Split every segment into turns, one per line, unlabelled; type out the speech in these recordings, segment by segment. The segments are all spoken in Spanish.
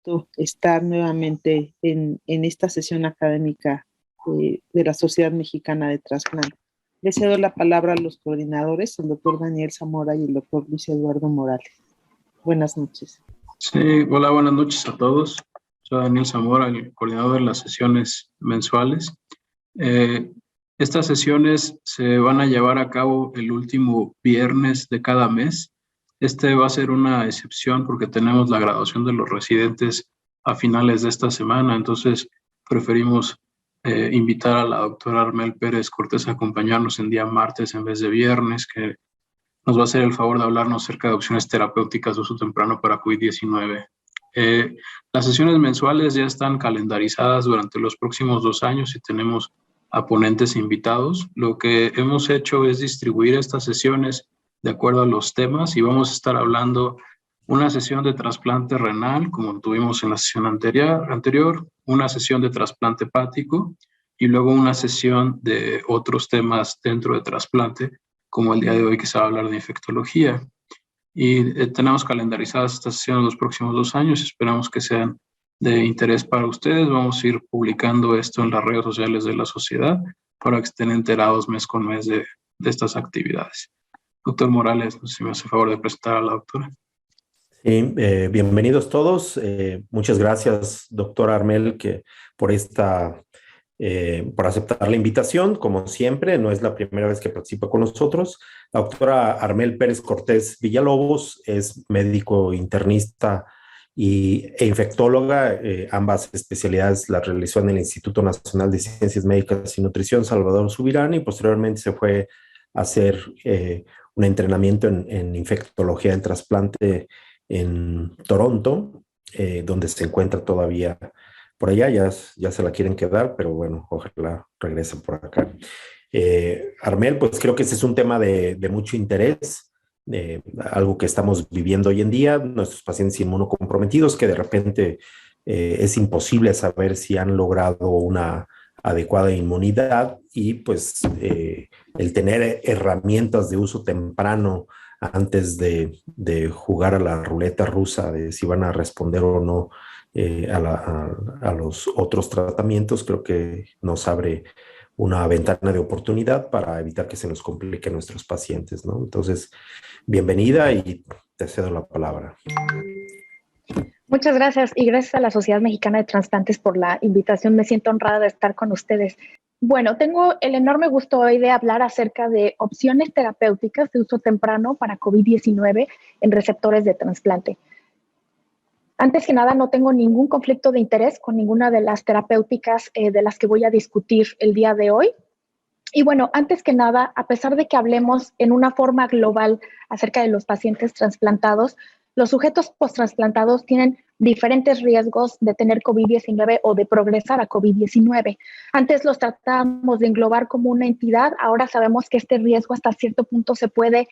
gusto estar nuevamente en esta sesión académica de la Sociedad Mexicana de Trasplante. Le cedo la palabra a los coordinadores, el doctor Daniel Zamora y el doctor Luis Eduardo Morales. Buenas noches.
Sí, hola, buenas noches a todos. Soy Daniel Zamora, el coordinador de las sesiones mensuales. Estas sesiones se van a llevar a cabo el último viernes de cada mes. Este va a ser una excepción porque tenemos la graduación de los residentes a finales de esta semana, entonces preferimos invitar a la doctora Armel Pérez Cortés a acompañarnos en día martes en vez de viernes, que nos va a hacer el favor de hablarnos acerca de opciones terapéuticas de uso temprano para COVID-19. Las sesiones mensuales ya están calendarizadas durante los próximos 2 años y tenemos a ponentes invitados. Lo que hemos hecho es distribuir estas sesiones de acuerdo a los temas y vamos a estar hablando una sesión de trasplante renal, como tuvimos en la sesión anterior, una sesión de trasplante hepático y luego una sesión de otros temas dentro de trasplante, como el día de hoy que se va a hablar de infectología. Y tenemos calendarizadas estas sesiones los próximos 2 años, esperamos que sean de interés para ustedes. Vamos a ir publicando esto en las redes sociales de la sociedad para que estén enterados mes con mes de estas actividades. Doctor Morales, no sé si me hace favor de presentar a la doctora.
Sí, bienvenidos todos. Muchas gracias, doctora Armel, por aceptar la invitación. Como siempre, no es la primera vez que participa con nosotros. La doctora Armel Pérez Cortés Villalobos es médico internista e infectóloga. Ambas especialidades las realizó en el Instituto Nacional de Ciencias Médicas y Nutrición Salvador Subirán y posteriormente se fue a hacer un entrenamiento en infectología del trasplante en Toronto, donde se encuentra todavía por allá. Ya se la quieren quedar, pero bueno, ojalá regresen por acá. Armel, pues creo que ese es un tema de mucho interés, algo que estamos viviendo hoy en día, nuestros pacientes inmunocomprometidos, que de repente es imposible saber si han logrado una adecuada inmunidad y pues el tener herramientas de uso temprano antes de jugar a la ruleta rusa de si van a responder o no a los otros tratamientos, creo que nos abre una ventana de oportunidad para evitar que se nos compliquen nuestros pacientes, ¿no? Entonces, bienvenida y te cedo la palabra.
Muchas gracias y gracias a la Sociedad Mexicana de Transplantes por la invitación. Me siento honrada de estar con ustedes. Bueno, tengo el enorme gusto hoy de hablar acerca de opciones terapéuticas de uso temprano para COVID-19 en receptores de trasplante. Antes que nada, no tengo ningún conflicto de interés con ninguna de las terapéuticas de las que voy a discutir el día de hoy. Y bueno, antes que nada, a pesar de que hablemos en una forma global acerca de los pacientes trasplantados, los sujetos posttransplantados tienen diferentes riesgos de tener COVID-19 o de progresar a COVID-19. Antes los tratábamos de englobar como una entidad, ahora sabemos que este riesgo hasta cierto punto se puede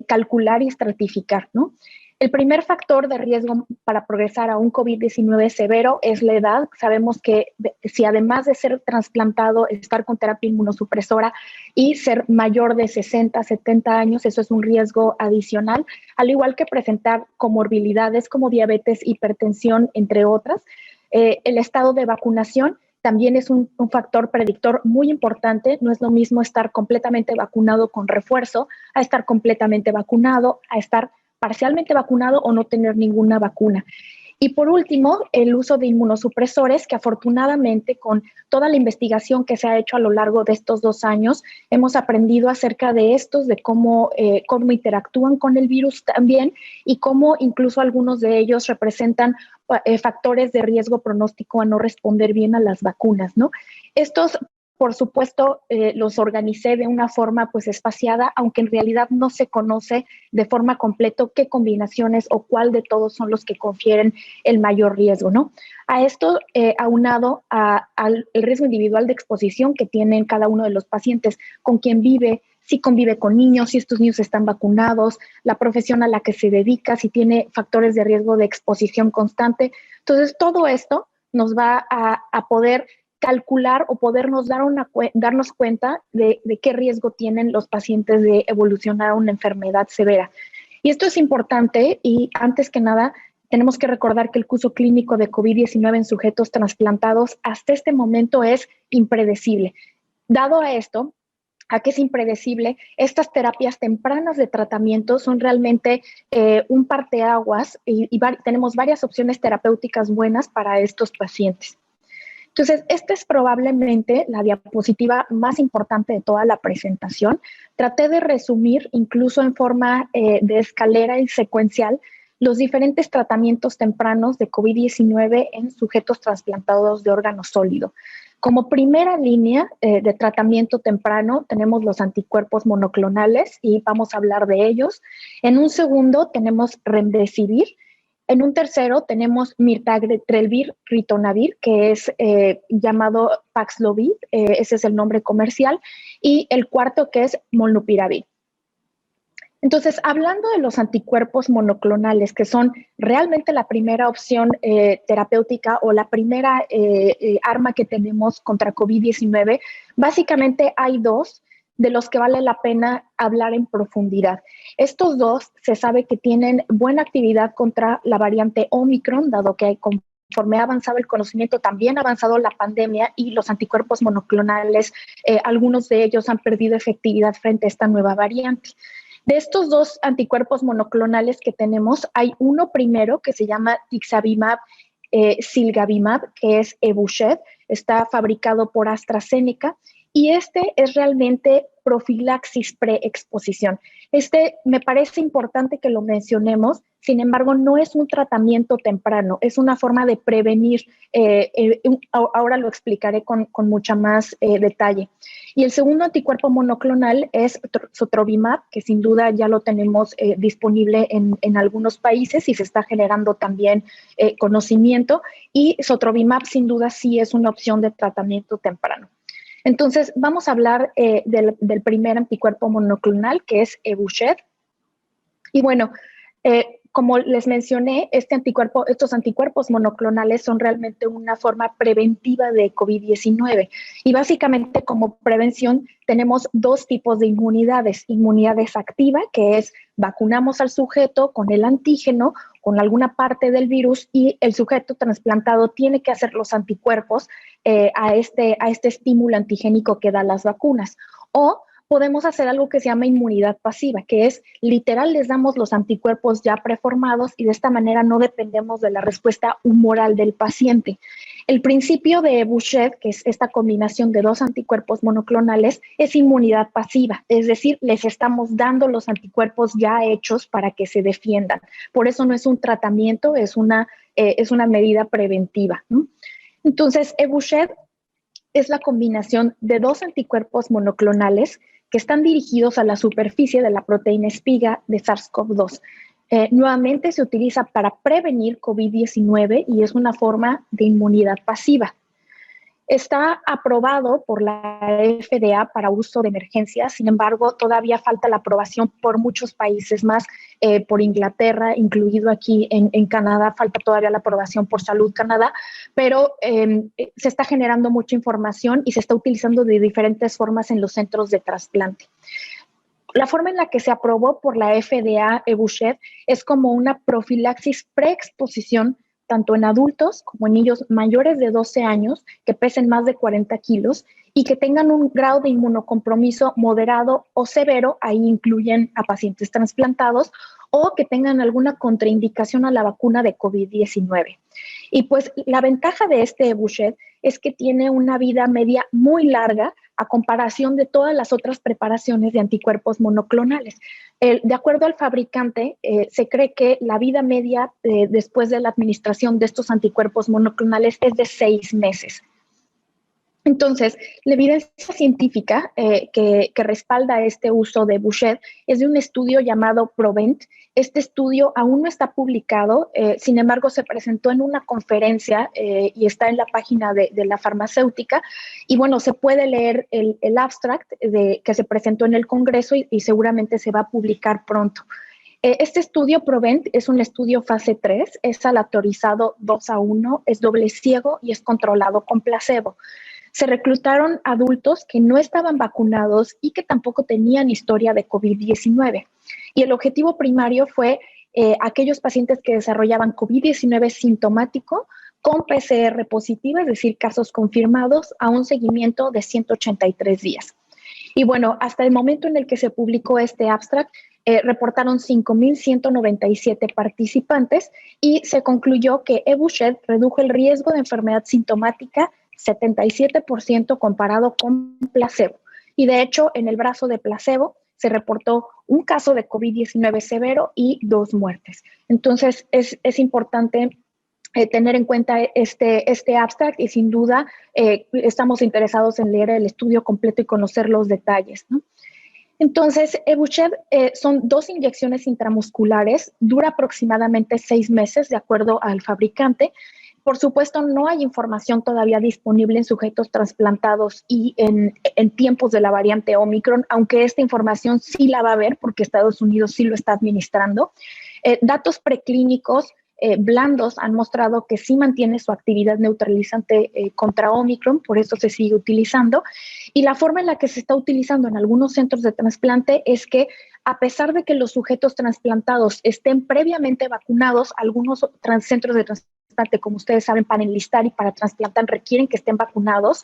calcular y estratificar, ¿no? El primer factor de riesgo para progresar a un COVID-19 severo es la edad. Sabemos que si además de ser trasplantado, estar con terapia inmunosupresora y ser mayor de 60, 70 años, eso es un riesgo adicional, al igual que presentar comorbilidades como diabetes, hipertensión, entre otras. El estado de vacunación también es un factor predictor muy importante. No es lo mismo estar completamente vacunado con refuerzo a estar completamente vacunado, a estar parcialmente vacunado o no tener ninguna vacuna. Y por último, el uso de inmunosupresores, que afortunadamente con toda la investigación que se ha hecho a lo largo de estos 2 años, hemos aprendido acerca de estos, de cómo interactúan con el virus también y cómo incluso algunos de ellos representan factores de riesgo pronóstico a no responder bien a las vacunas, ¿no? Estos, por supuesto, los organicé de una forma pues espaciada, aunque en realidad no se conoce de forma completa qué combinaciones o cuál de todos son los que confieren el mayor riesgo, ¿no? A esto, aunado al riesgo individual de exposición que tienen cada uno de los pacientes, con quien vive, si convive con niños, si estos niños están vacunados, la profesión a la que se dedica, si tiene factores de riesgo de exposición constante. Entonces, todo esto nos va a poder calcular o podernos darnos cuenta de qué riesgo tienen los pacientes de evolucionar a una enfermedad severa. Y esto es importante y antes que nada Tenemos que recordar que el curso clínico de COVID-19 en sujetos trasplantados hasta este momento es impredecible. Dado a esto, a que es impredecible, estas terapias tempranas de tratamiento son realmente un parteaguas y tenemos varias opciones terapéuticas buenas para estos pacientes. Entonces, esta es probablemente la diapositiva más importante de toda la presentación. Traté de resumir, incluso en forma de escalera y secuencial, los diferentes tratamientos tempranos de COVID-19 en sujetos trasplantados de órgano sólido. Como primera línea de tratamiento temprano tenemos los anticuerpos monoclonales y vamos a hablar de ellos. En un segundo tenemos Remdesivir. En un tercero tenemos Mirtazapine ritonavir, que es llamado Paxlovid, ese es el nombre comercial, y el cuarto que es Molnupiravir. Entonces, hablando de los anticuerpos monoclonales, que son realmente la primera opción terapéutica o la primera arma que tenemos contra COVID-19, básicamente hay dos de los que vale la pena hablar en profundidad. Estos dos se sabe que tienen buena actividad contra la variante Omicron, dado que conforme ha avanzado el conocimiento, también ha avanzado la pandemia y los anticuerpos monoclonales, algunos de ellos han perdido efectividad frente a esta nueva variante. De estos dos anticuerpos monoclonales que tenemos, hay uno primero que se llama Tixagevimab Cilgavimab, que es Evusheld, está fabricado por AstraZeneca, y este es realmente profilaxis preexposición. Este me parece importante que lo mencionemos, sin embargo, no es un tratamiento temprano, es una forma de prevenir. Ahora lo explicaré con mucha más detalle. Y el segundo anticuerpo monoclonal es Sotrovimab, que sin duda ya lo tenemos disponible en algunos países y se está generando también conocimiento. Y Sotrovimab sin duda sí es una opción de tratamiento temprano. Entonces, vamos a hablar del primer anticuerpo monoclonal, que es Evusheld. Y bueno, como les mencioné, estos anticuerpos monoclonales son realmente una forma preventiva de COVID-19. Y básicamente como prevención tenemos dos tipos de inmunidades. Inmunidades activa, que es vacunamos al sujeto con el antígeno, con alguna parte del virus, y el sujeto trasplantado tiene que hacer los anticuerpos a este estímulo antigénico que da las vacunas. O podemos hacer algo que se llama inmunidad pasiva, que es literal, les damos los anticuerpos ya preformados y de esta manera no dependemos de la respuesta humoral del paciente. El principio de Evusheld, que es esta combinación de dos anticuerpos monoclonales, es inmunidad pasiva, es decir, les estamos dando los anticuerpos ya hechos para que se defiendan. Por eso no es un tratamiento, es una medida preventiva, ¿no? Entonces, Evusheld es la combinación de dos anticuerpos monoclonales que están dirigidos a la superficie de la proteína espiga de SARS-CoV-2. Nuevamente se utiliza para prevenir COVID-19 y es una forma de inmunidad pasiva. Está aprobado por la FDA para uso de emergencia, sin embargo, todavía falta la aprobación por muchos países más, por Inglaterra, incluido aquí en Canadá, falta todavía la aprobación por Salud Canadá, pero se está generando mucha información y se está utilizando de diferentes formas en los centros de trasplante. La forma en la que se aprobó por la FDA Evusheld es como una profilaxis preexposición tanto en adultos como en niños mayores de 12 años que pesen más de 40 kilos y que tengan un grado de inmunocompromiso moderado o severo, ahí incluyen a pacientes trasplantados, o que tengan alguna contraindicación a la vacuna de COVID-19. Y pues la ventaja de este Evusheld es que tiene una vida media muy larga a comparación de todas las otras preparaciones de anticuerpos monoclonales. De acuerdo al fabricante, se cree que la vida media después de la administración de estos anticuerpos monoclonales es de 6 meses. Entonces, la evidencia científica que respalda este uso de Evusheld es de un estudio llamado PROVENT. Este estudio aún no está publicado, sin embargo, se presentó en una conferencia y está en la página de la farmacéutica. Y bueno, se puede leer el abstract que se presentó en el Congreso y seguramente se va a publicar pronto. Este estudio PROVENT es un estudio fase 3, es aleatorizado 2:1, es doble ciego y es controlado con placebo. Se reclutaron adultos que no estaban vacunados y que tampoco tenían historia de COVID-19. Y el objetivo primario fue aquellos pacientes que desarrollaban COVID-19 sintomático con PCR positiva, es decir, casos confirmados, a un seguimiento de 183 días. Y bueno, hasta el momento en el que se publicó este abstract, reportaron 5,197 participantes y se concluyó que Evusheld redujo el riesgo de enfermedad sintomática 77% comparado con placebo. Y de hecho, en el brazo de placebo se reportó un caso de COVID-19 severo y 2 muertes. Entonces, es importante tener en cuenta este abstract y sin duda estamos interesados en leer el estudio completo y conocer los detalles, ¿no? Entonces, Evusheld son 2 inyecciones intramusculares, dura aproximadamente 6 meses de acuerdo al fabricante. Por supuesto, no hay información todavía disponible en sujetos trasplantados y en tiempos de la variante Omicron, aunque esta información sí la va a haber porque Estados Unidos sí lo está administrando. Datos preclínicos blandos han mostrado que sí mantiene su actividad neutralizante contra Omicron, por eso se sigue utilizando. Y la forma en la que se está utilizando en algunos centros de trasplante es que, a pesar de que los sujetos trasplantados estén previamente vacunados, algunos centros de trasplante, como ustedes saben, para enlistar y para trasplantar requieren que estén vacunados.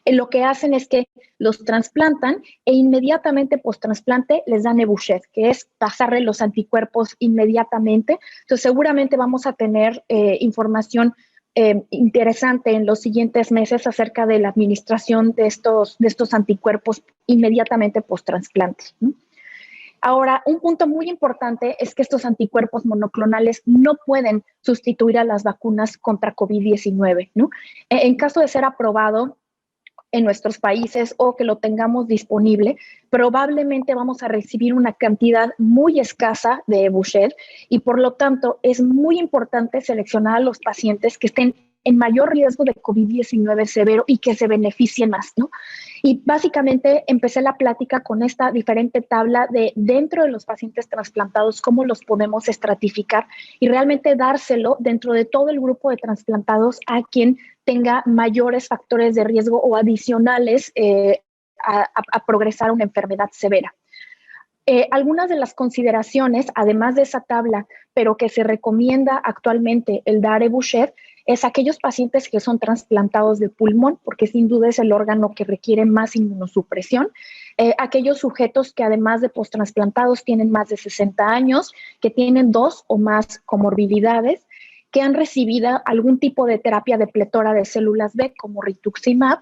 Lo que hacen es que los trasplantan e inmediatamente post-trasplante les dan Evusheld, que es pasarle los anticuerpos inmediatamente. Entonces, seguramente vamos a tener información interesante en los siguientes meses acerca de la administración de estos anticuerpos inmediatamente post-trasplante, ¿no? Ahora, un punto muy importante es que estos anticuerpos monoclonales no pueden sustituir a las vacunas contra COVID-19, ¿no? En caso de ser aprobado en nuestros países o que lo tengamos disponible, probablemente vamos a recibir una cantidad muy escasa de Evusheld y por lo tanto es muy importante seleccionar a los pacientes que estén en mayor riesgo de COVID-19 severo y que se beneficien más, ¿no? Y básicamente empecé la plática con esta diferente tabla de dentro de los pacientes trasplantados, cómo los podemos estratificar y realmente dárselo dentro de todo el grupo de trasplantados a quien tenga mayores factores de riesgo o adicionales a progresar una enfermedad severa. Algunas de las consideraciones, además de esa tabla, pero que se recomienda actualmente el dar Evusheld, es aquellos pacientes que son trasplantados de pulmón, porque sin duda es el órgano que requiere más inmunosupresión. Aquellos sujetos que además de posttransplantados tienen más de 60 años, que tienen 2 o más comorbilidades, que han recibido algún tipo de terapia de pletora de células B, como rituximab,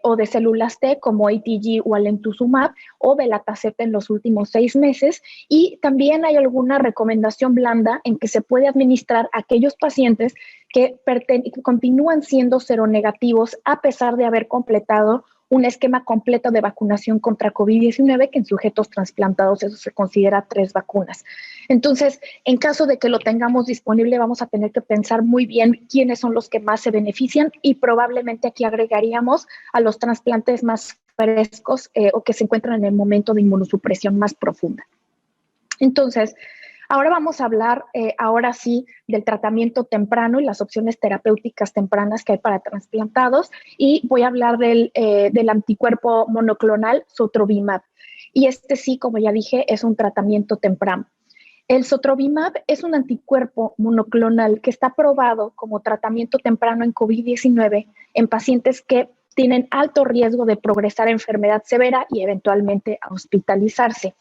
o de células T, como ATG o alemtuzumab, o belatacept en los últimos 6 meses. Y también hay alguna recomendación blanda en que se puede administrar a aquellos pacientes que continúan siendo seronegativos a pesar de haber completado un esquema completo de vacunación contra COVID-19, que en sujetos trasplantados eso se considera 3 vacunas. Entonces, en caso de que lo tengamos disponible, vamos a tener que pensar muy bien quiénes son los que más se benefician y probablemente aquí agregaríamos a los trasplantes más frescos o que se encuentran en el momento de inmunosupresión más profunda. Entonces, ahora vamos a hablar, ahora sí, del tratamiento temprano y las opciones terapéuticas tempranas que hay para trasplantados. Y voy a hablar del anticuerpo monoclonal sotrovimab. Y este sí, como ya dije, es un tratamiento temprano. El sotrovimab es un anticuerpo monoclonal que está aprobado como tratamiento temprano en COVID-19 en pacientes que tienen alto riesgo de progresar a enfermedad severa y eventualmente a hospitalizarse.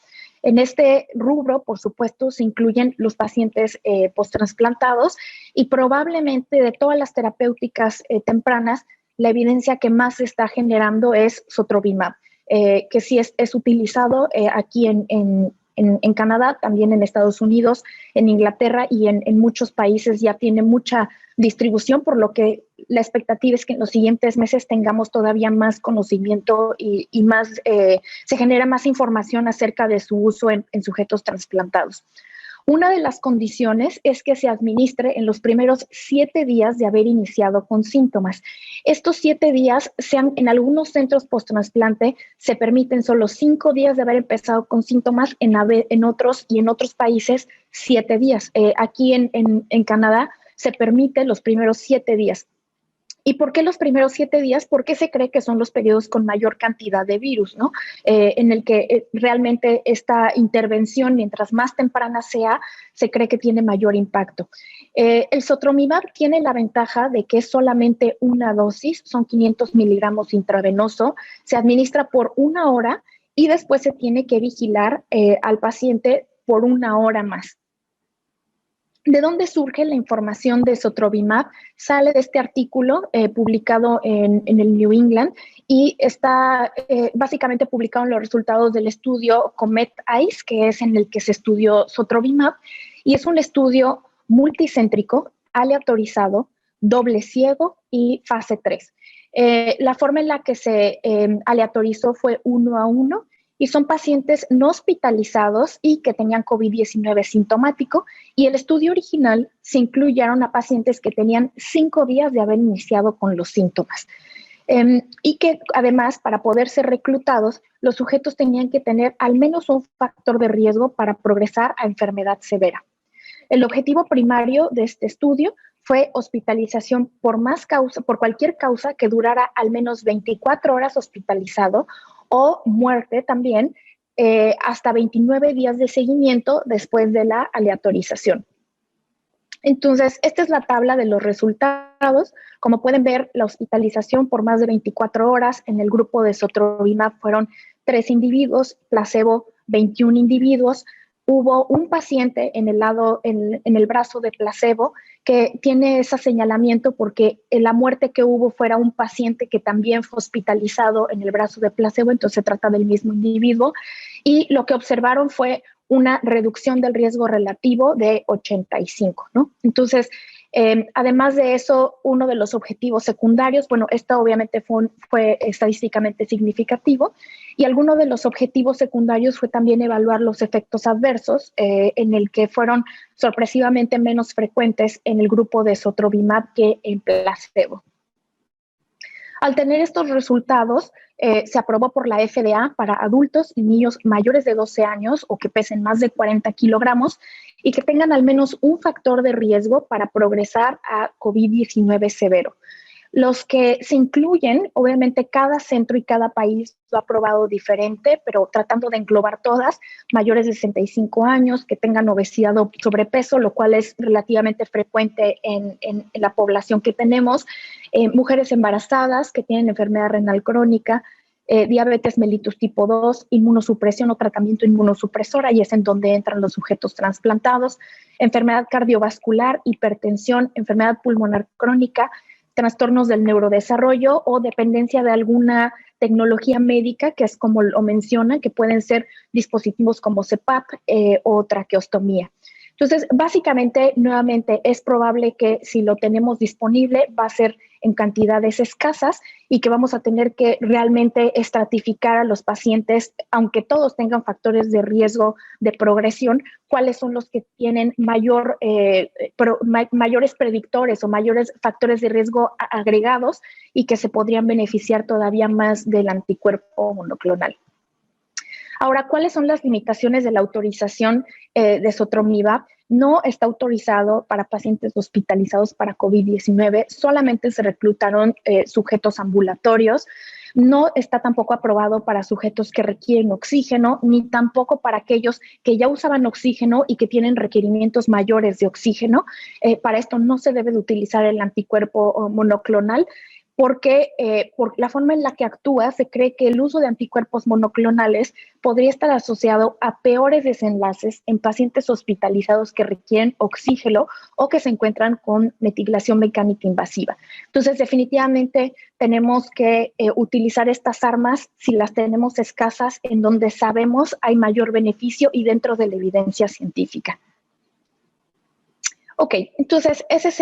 En este rubro, por supuesto, se incluyen los pacientes posttransplantados y probablemente de todas las terapéuticas tempranas, la evidencia que más se está generando es sotrovimab, que sí es utilizado aquí en Canadá, también en Estados Unidos, en Inglaterra y en muchos países ya tiene mucha distribución, por lo que la expectativa es que en los siguientes meses tengamos todavía más conocimiento y más, se genera más información acerca de su uso en sujetos trasplantados. Una de las condiciones es que se administre en los primeros 7 días de haber iniciado con síntomas. Estos 7 días, en algunos centros post-trasplante, se permiten solo 5 días de haber empezado con síntomas, en otros países 7 días. Aquí en Canadá se permite los primeros 7 días. ¿Y por qué los primeros 7 días? Porque se cree que son los periodos con mayor cantidad de virus, ¿no? En el que realmente esta intervención, mientras más temprana sea, se cree que tiene mayor impacto. El Sotrovimab tiene la ventaja de que es solamente una dosis, son 500 miligramos intravenoso, se administra por 1 hora y después se tiene que vigilar al paciente por 1 hora más. ¿De dónde surge la información de Sotrovimab? Sale de este artículo publicado en el New England y está básicamente publicado en los resultados del estudio COMET-ICE, que es en el que se estudió Sotrovimab, y es un estudio multicéntrico, aleatorizado, doble ciego y fase 3. La forma en la que se aleatorizó fue 1 a 1, y son pacientes no hospitalizados y que tenían COVID-19 sintomático, y el estudio original se incluyeron a pacientes que tenían 5 días de haber iniciado con los síntomas. Y que además, para poder ser reclutados, los sujetos tenían que tener al menos un factor de riesgo para progresar a enfermedad severa. El objetivo primario de este estudio fue hospitalización por cualquier causa que durara al menos 24 horas hospitalizado, o muerte también, hasta 29 días de seguimiento después de la aleatorización. Entonces, esta es la tabla de los resultados. Como pueden ver, la hospitalización por más de 24 horas en el grupo de Sotrovimab fueron 3 individuos, placebo 21 individuos. Hubo un paciente en el brazo de placebo que tiene ese señalamiento porque la muerte que hubo fuera un paciente que también fue hospitalizado en el brazo de placebo, entonces se trata del mismo individuo, y lo que observaron fue una reducción del riesgo relativo de 85, ¿no? Entonces, además de eso, uno de los objetivos secundarios, bueno, esto obviamente fue estadísticamente significativo, y alguno de los objetivos secundarios fue también evaluar los efectos adversos, en el que fueron sorpresivamente menos frecuentes en el grupo de Sotrovimab que en placebo. Al tener estos resultados, se aprobó por la FDA para adultos y niños mayores de 12 años o que pesen más de 40 kilogramos y que tengan al menos un factor de riesgo para progresar a COVID-19 severo. Los que se incluyen, obviamente cada centro y cada país lo ha aprobado diferente, pero tratando de englobar todas, mayores de 65 años, que tengan obesidad o sobrepeso, lo cual es relativamente frecuente en la población que tenemos, mujeres embarazadas que tienen enfermedad renal crónica, diabetes mellitus tipo 2, inmunosupresión o tratamiento inmunosupresora, y es en donde entran los sujetos trasplantados, enfermedad cardiovascular, hipertensión, enfermedad pulmonar crónica, trastornos del neurodesarrollo o dependencia de alguna tecnología médica, que es como lo mencionan, que pueden ser dispositivos como CPAP o traqueostomía. Entonces, básicamente, nuevamente, es probable que si lo tenemos disponible va a ser en cantidades escasas y que vamos a tener que realmente estratificar a los pacientes, aunque todos tengan factores de riesgo de progresión, cuáles son los que tienen mayores predictores o mayores factores de riesgo agregados y que se podrían beneficiar todavía más del anticuerpo monoclonal. Ahora, ¿cuáles son las limitaciones de la autorización de Sotrovimab? No está autorizado para pacientes hospitalizados para COVID-19, solamente se reclutaron sujetos ambulatorios. No está tampoco aprobado para sujetos que requieren oxígeno, ni tampoco para aquellos que ya usaban oxígeno y que tienen requerimientos mayores de oxígeno. Para esto no se debe de utilizar el anticuerpo monoclonal, porque por la forma en la que actúa, se cree que el uso de anticuerpos monoclonales podría estar asociado a peores desenlaces en pacientes hospitalizados que requieren oxígeno o que se encuentran con ventilación mecánica invasiva. Entonces, definitivamente tenemos que utilizar estas armas si las tenemos escasas, en donde sabemos hay mayor beneficio y dentro de la evidencia científica. Ok, entonces ese es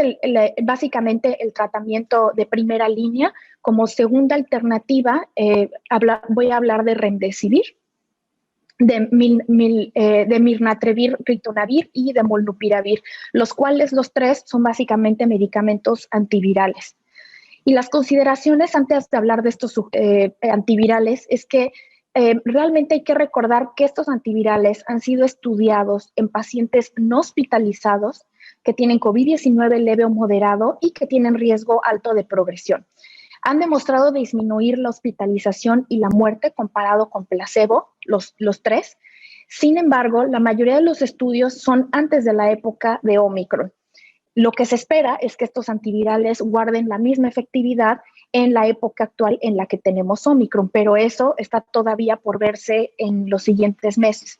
básicamente el tratamiento de primera línea. Como segunda alternativa, voy a hablar de Remdesivir, de Mirnatrevir, Ritonavir y de Molnupiravir, los cuales los tres son básicamente medicamentos antivirales. Y las consideraciones antes de hablar de estos antivirales es que realmente hay que recordar que estos antivirales han sido estudiados en pacientes no hospitalizados, que tienen COVID-19 leve o moderado y que tienen riesgo alto de progresión. Han demostrado disminuir la hospitalización y la muerte comparado con placebo, los tres. Sin embargo, la mayoría de los estudios son antes de la época de Omicron. Lo que se espera es que estos antivirales guarden la misma efectividad en la época actual en la que tenemos Omicron, pero eso está todavía por verse en los siguientes meses.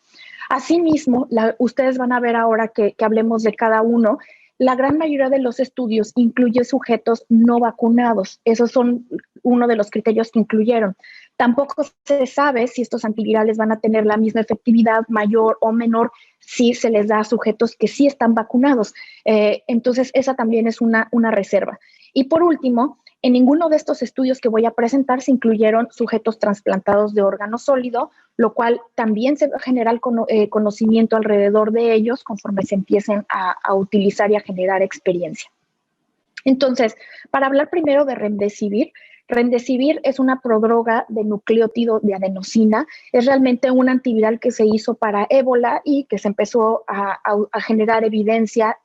Asimismo, ustedes van a ver ahora que hablemos de cada uno, la gran mayoría de los estudios incluye sujetos no vacunados. Esos son uno de los criterios que incluyeron. Tampoco se sabe si estos antivirales van a tener la misma efectividad, mayor o menor, si se les da a sujetos que sí están vacunados. Entonces, esa también es una reserva. Y por último, en ninguno de estos estudios que voy a presentar se incluyeron sujetos trasplantados de órgano sólido, lo cual también se va a generar conocimiento alrededor de ellos conforme se empiecen a utilizar y a generar experiencia. Entonces, para hablar primero de Remdesivir, Remdesivir es una prodroga de nucleótido de adenosina. Es realmente un antiviral que se hizo para ébola y que se empezó a generar evidencia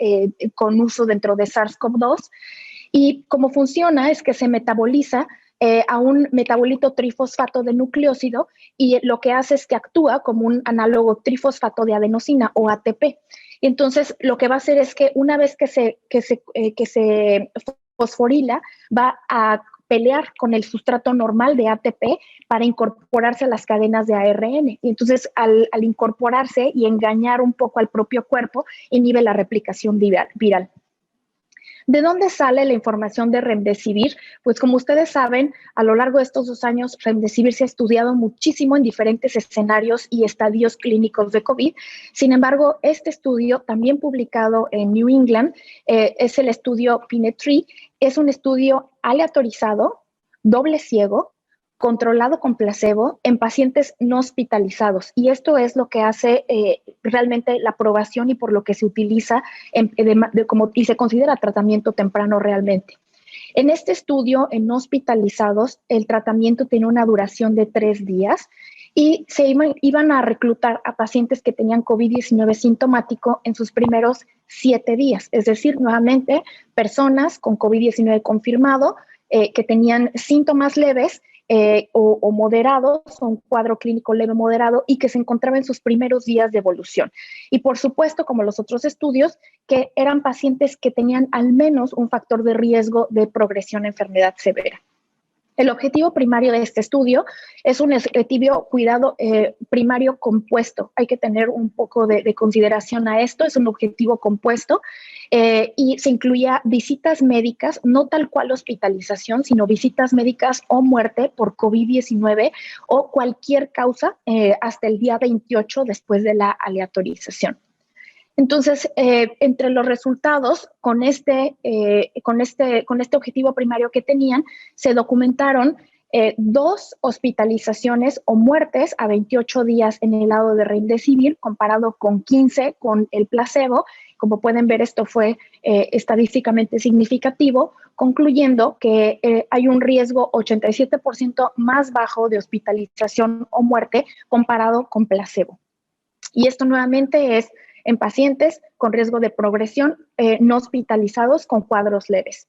con uso dentro de SARS-CoV-2. Y cómo funciona es que se metaboliza a un metabolito trifosfato de nucleósido y lo que hace es que actúa como un análogo trifosfato de adenosina o ATP. Entonces, lo que va a hacer es que una vez que se fosforila, va a pelear con el sustrato normal de ATP para incorporarse a las cadenas de ARN. Y entonces, al incorporarse y engañar un poco al propio cuerpo, inhibe la replicación viral. ¿De dónde sale la información de Remdesivir? Pues como ustedes saben, a lo largo de estos 2 años, Remdesivir se ha estudiado muchísimo en diferentes escenarios y estadios clínicos de COVID. Sin embargo, este estudio, también publicado en New England, es el estudio PINET-3. Es un estudio aleatorizado, doble ciego, controlado con placebo en pacientes no hospitalizados. Y esto es lo que hace realmente la aprobación y por lo que se utiliza y se considera tratamiento temprano realmente. En este estudio, en no hospitalizados, el tratamiento tiene una duración de 3 días y se iban a reclutar a pacientes que tenían COVID-19 sintomático en sus primeros 7 días. Es decir, nuevamente, personas con COVID-19 confirmado que tenían síntomas leves o moderados, o un cuadro clínico leve moderado y que se encontraba en sus primeros días de evolución. Y por supuesto, como los otros estudios, que eran pacientes que tenían al menos un factor de riesgo de progresión a enfermedad severa. El objetivo primario de este estudio es un objetivo cuidado primario compuesto. Hay que tener un poco de consideración a esto. Es un objetivo compuesto y se incluía visitas médicas, no tal cual hospitalización, sino visitas médicas o muerte por COVID-19 o cualquier causa hasta el día 28 después de la aleatorización. Entonces, entre los resultados, con este objetivo primario que tenían, se documentaron 2 hospitalizaciones o muertes a 28 días en el lado de Remdesivir, comparado con 15 con el placebo. Como pueden ver, esto fue estadísticamente significativo, concluyendo que hay un riesgo 87% más bajo de hospitalización o muerte comparado con placebo. Y esto nuevamente es en pacientes con riesgo de progresión no hospitalizados con cuadros leves.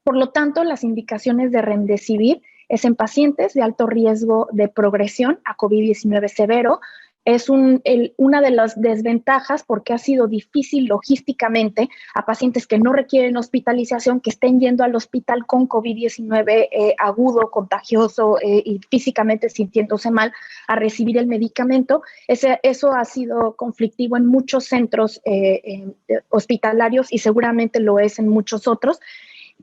Por lo tanto, las indicaciones de Remdesivir es en pacientes de alto riesgo de progresión a COVID-19 severo. Es una de las desventajas porque ha sido difícil logísticamente a pacientes que no requieren hospitalización, que estén yendo al hospital con COVID-19 agudo, contagioso y físicamente sintiéndose mal a recibir el medicamento. Eso ha sido conflictivo en muchos centros hospitalarios y seguramente lo es en muchos otros,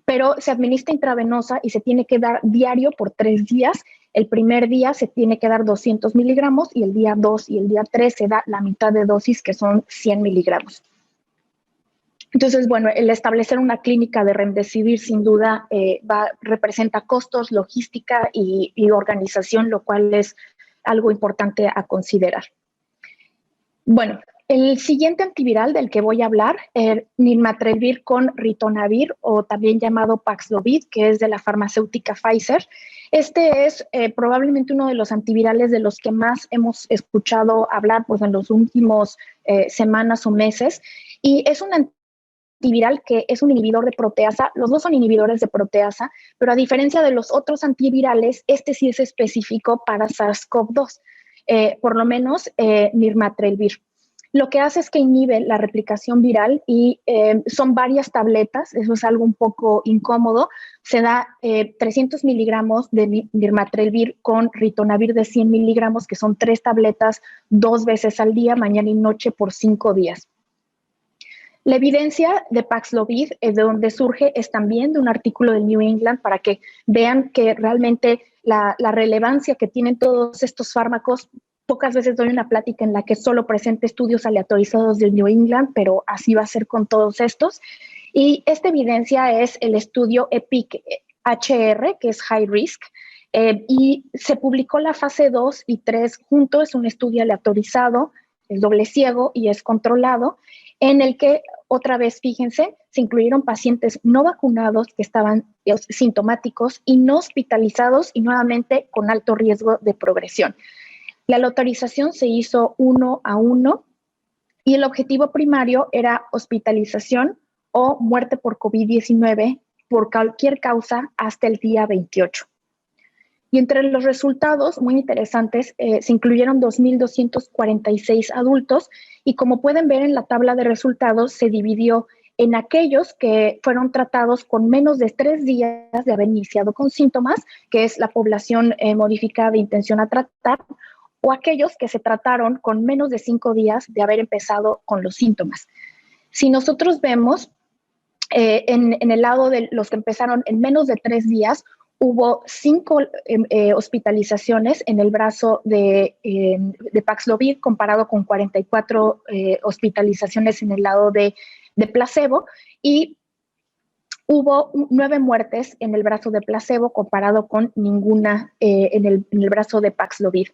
pero se administra intravenosa y se tiene que dar diario por 3 días. El primer día se tiene que dar 200 miligramos y el día 2 y el día 3 se da la mitad de dosis, que son 100 miligramos. Entonces, bueno, el establecer una clínica de Remdesivir sin duda representa costos, logística y organización, lo cual es algo importante a considerar. Bueno, el siguiente antiviral del que voy a hablar es Nirmatrelvir con ritonavir, o también llamado Paxlovid, que es de la farmacéutica Pfizer. Este es probablemente uno de los antivirales de los que más hemos escuchado hablar pues, en los últimos semanas o meses, y es un antiviral que es un inhibidor de proteasa. Los dos son inhibidores de proteasa, pero a diferencia de los otros antivirales, este sí es específico para SARS-CoV-2, por lo menos nirmatrelvir. Lo que hace es que inhibe la replicación viral y son varias tabletas, eso es algo un poco incómodo. Se da 300 miligramos de nirmatrelvir con ritonavir de 100 miligramos, que son 3 tabletas 2 veces al día, mañana y noche, por 5 días. La evidencia de Paxlovid, de donde surge, es también de un artículo del New England, para que vean que realmente la relevancia que tienen todos estos fármacos. Pocas veces doy una plática en la que solo presente estudios aleatorizados del New England, pero así va a ser con todos estos. Y esta evidencia es el estudio EPIC-HR, que es High Risk, y se publicó la fase 2 y 3 junto. Es un estudio aleatorizado, es doble ciego y es controlado, en el que, otra vez, fíjense, se incluyeron pacientes no vacunados que estaban sintomáticos y no hospitalizados y nuevamente con alto riesgo de progresión. La aleatorización se hizo 1 a 1 y el objetivo primario era hospitalización o muerte por COVID-19 por cualquier causa hasta el día 28. Y entre los resultados muy interesantes se incluyeron 2.246 adultos y, como pueden ver en la tabla de resultados, se dividió en aquellos que fueron tratados con menos de 3 días de haber iniciado con síntomas, que es la población modificada de intención a tratar, o aquellos que se trataron con menos de 5 días de haber empezado con los síntomas. Si nosotros vemos en el lado de los que empezaron en menos de 3 días, hubo 5 hospitalizaciones en el brazo de Paxlovid, comparado con 44 hospitalizaciones en el lado de placebo, y hubo 9 muertes en el brazo de placebo, comparado con ninguna en el brazo de Paxlovid.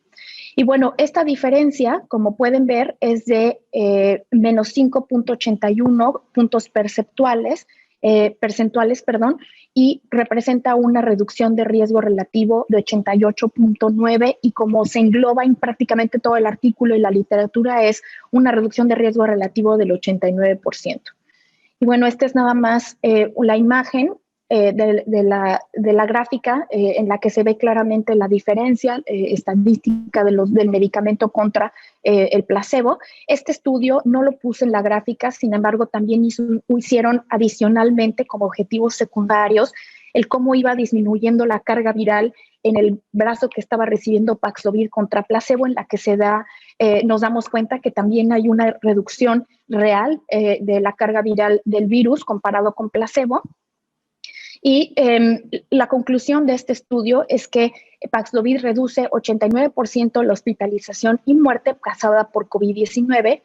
Y bueno, esta diferencia, como pueden ver, es de menos 5.81 puntos percentuales, y representa una reducción de riesgo relativo de 88.9, y como se engloba en prácticamente todo el artículo y la literatura, es una reducción de riesgo relativo del 89%. Y bueno, esta es nada más la imagen de la gráfica en la que se ve claramente la diferencia estadística del medicamento contra el placebo. Este estudio no lo puse en la gráfica, sin embargo, también hicieron adicionalmente como objetivos secundarios el cómo iba disminuyendo la carga viral en el brazo que estaba recibiendo Paxlovid contra placebo, en la que nos damos cuenta que también hay una reducción real de la carga viral del virus comparado con placebo. Y la conclusión de este estudio es que Paxlovid reduce 89% la hospitalización y muerte causada por COVID-19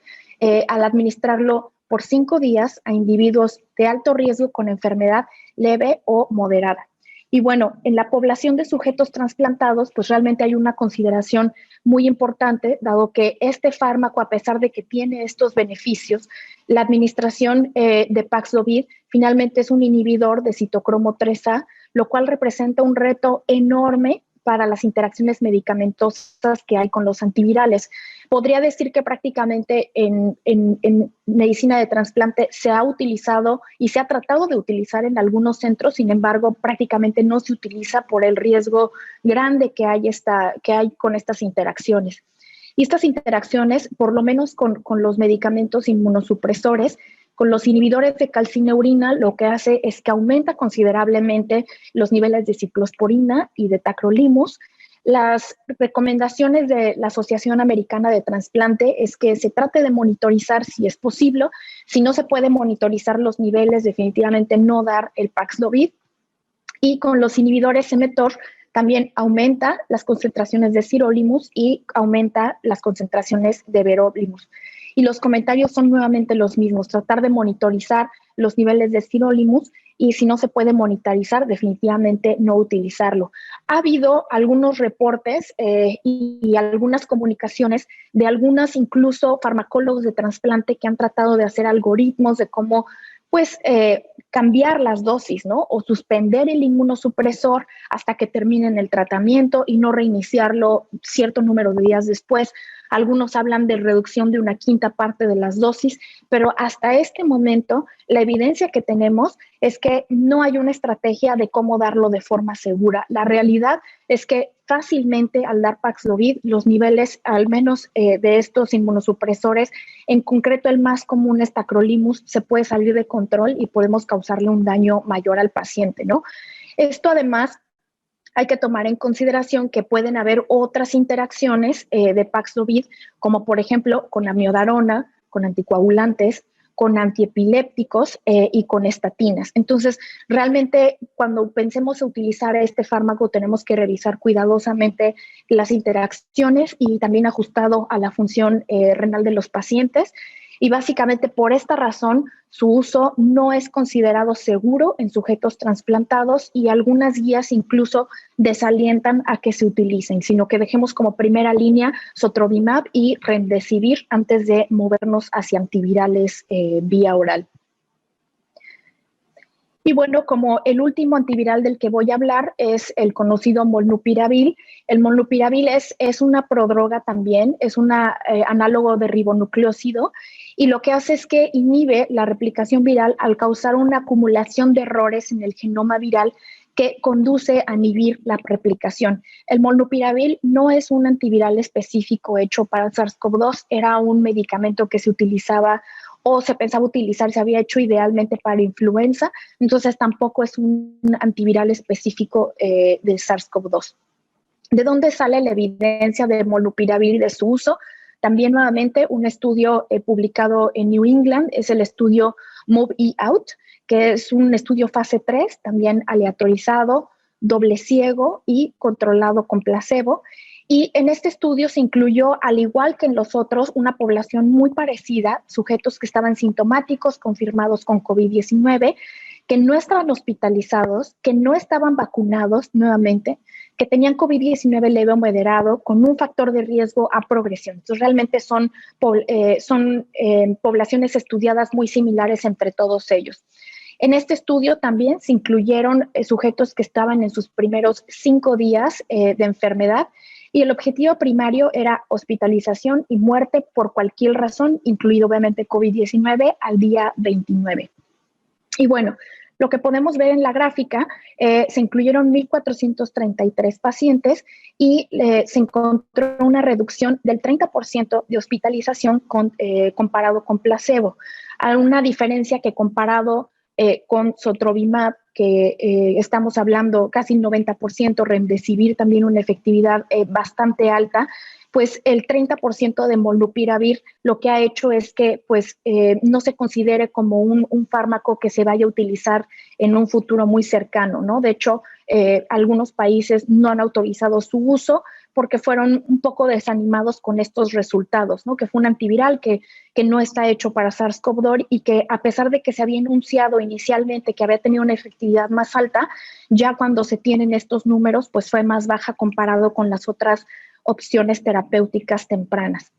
al administrarlo por 5 días a individuos de alto riesgo con enfermedad leve o moderada. Y bueno, en la población de sujetos trasplantados, pues realmente hay una consideración muy importante, dado que este fármaco, a pesar de que tiene estos beneficios, la administración de Paxlovid finalmente es un inhibidor de citocromo 3A, lo cual representa un reto enorme para las interacciones medicamentosas que hay con los antivirales. Podría decir que prácticamente en medicina de trasplante se ha utilizado y se ha tratado de utilizar en algunos centros, sin embargo, prácticamente no se utiliza por el riesgo grande que hay con estas interacciones. Y estas interacciones, por lo menos con los medicamentos inmunosupresores, con los inhibidores de calcineurina, lo que hace es que aumenta considerablemente los niveles de ciclosporina y de tacrolimus. Las recomendaciones de la Asociación Americana de Trasplante es que se trate de monitorizar si es posible. Si no se puede monitorizar los niveles, definitivamente no dar el Paxlovid. Y con los inhibidores mTOR también aumenta las concentraciones de sirolimus y aumenta las concentraciones de verolimus. Y los comentarios son nuevamente los mismos: tratar de monitorizar los niveles de sirolimus, y si no se puede monitorizar, definitivamente no utilizarlo. Ha habido algunos reportes y algunas comunicaciones de algunas incluso farmacólogos de trasplante que han tratado de hacer algoritmos de cómo cambiar las dosis, ¿no? O suspender el inmunosupresor hasta que terminen el tratamiento y no reiniciarlo cierto número de días después, algunos hablan de reducción de una quinta parte de las dosis, pero hasta este momento la evidencia que tenemos es que no hay una estrategia de cómo darlo de forma segura. La realidad es que fácilmente al dar Paxlovid, los niveles, al menos de estos inmunosupresores, en concreto el más común es tacrolimus, se puede salir de control y podemos causarle un daño mayor al paciente, ¿no? Esto además hay que tomar en consideración que pueden haber otras interacciones de Paxlovid, como por ejemplo con amiodarona, con anticoagulantes, con antiepilépticos y con estatinas. Entonces, realmente cuando pensemos en utilizar este fármaco tenemos que revisar cuidadosamente las interacciones y también ajustado a la función renal de los pacientes. Y básicamente por esta razón su uso no es considerado seguro en sujetos trasplantados y algunas guías incluso desalientan a que se utilicen, sino que dejemos como primera línea sotrovimab y remdesivir antes de movernos hacia antivirales vía oral. Y bueno, como el último antiviral del que voy a hablar es el conocido molnupiravir. El molnupiravir es una prodroga también, es un análogo de ribonucleócido y lo que hace es que inhibe la replicación viral al causar una acumulación de errores en el genoma viral que conduce a inhibir la replicación. El molnupiravir no es un antiviral específico hecho para SARS-CoV-2, era un medicamento que se utilizaba o se pensaba utilizar, se había hecho idealmente para influenza, entonces tampoco es un antiviral específico de SARS-CoV-2. ¿De dónde sale la evidencia de molnupiravir y de su uso? También nuevamente un estudio publicado en New England, es el estudio MOVE-E-OUT, que es un estudio fase 3, también aleatorizado, doble ciego y controlado con placebo. Y en este estudio se incluyó, al igual que en los otros, una población muy parecida, sujetos que estaban sintomáticos, confirmados con COVID-19, que no estaban hospitalizados, que no estaban vacunados nuevamente, que tenían COVID-19 leve o moderado, con un factor de riesgo a progresión. Entonces, realmente son poblaciones estudiadas muy similares entre todos ellos. En este estudio también se incluyeron sujetos que estaban en sus primeros 5 días de enfermedad y el objetivo primario era hospitalización y muerte por cualquier razón, incluido obviamente COVID-19 al día 29. Y bueno, lo que podemos ver en la gráfica, se incluyeron 1,433 pacientes y se encontró una reducción del 30% de hospitalización comparado con placebo. Hay una diferencia que comparado con sotrovimab, que estamos hablando casi 90%, remdesivir también una efectividad bastante alta, pues el 30% de molnupiravir lo que ha hecho es que pues, no se considere como un fármaco que se vaya a utilizar en un futuro muy cercano, ¿no? De hecho, algunos países no han autorizado su uso porque fueron un poco desanimados con estos resultados, ¿no? Que fue un antiviral que no está hecho para SARS-CoV-2 y que a pesar de que se había anunciado inicialmente que había tenido una efectividad más alta, ya cuando se tienen estos números, pues fue más baja comparado con las otras opciones terapéuticas tempranas.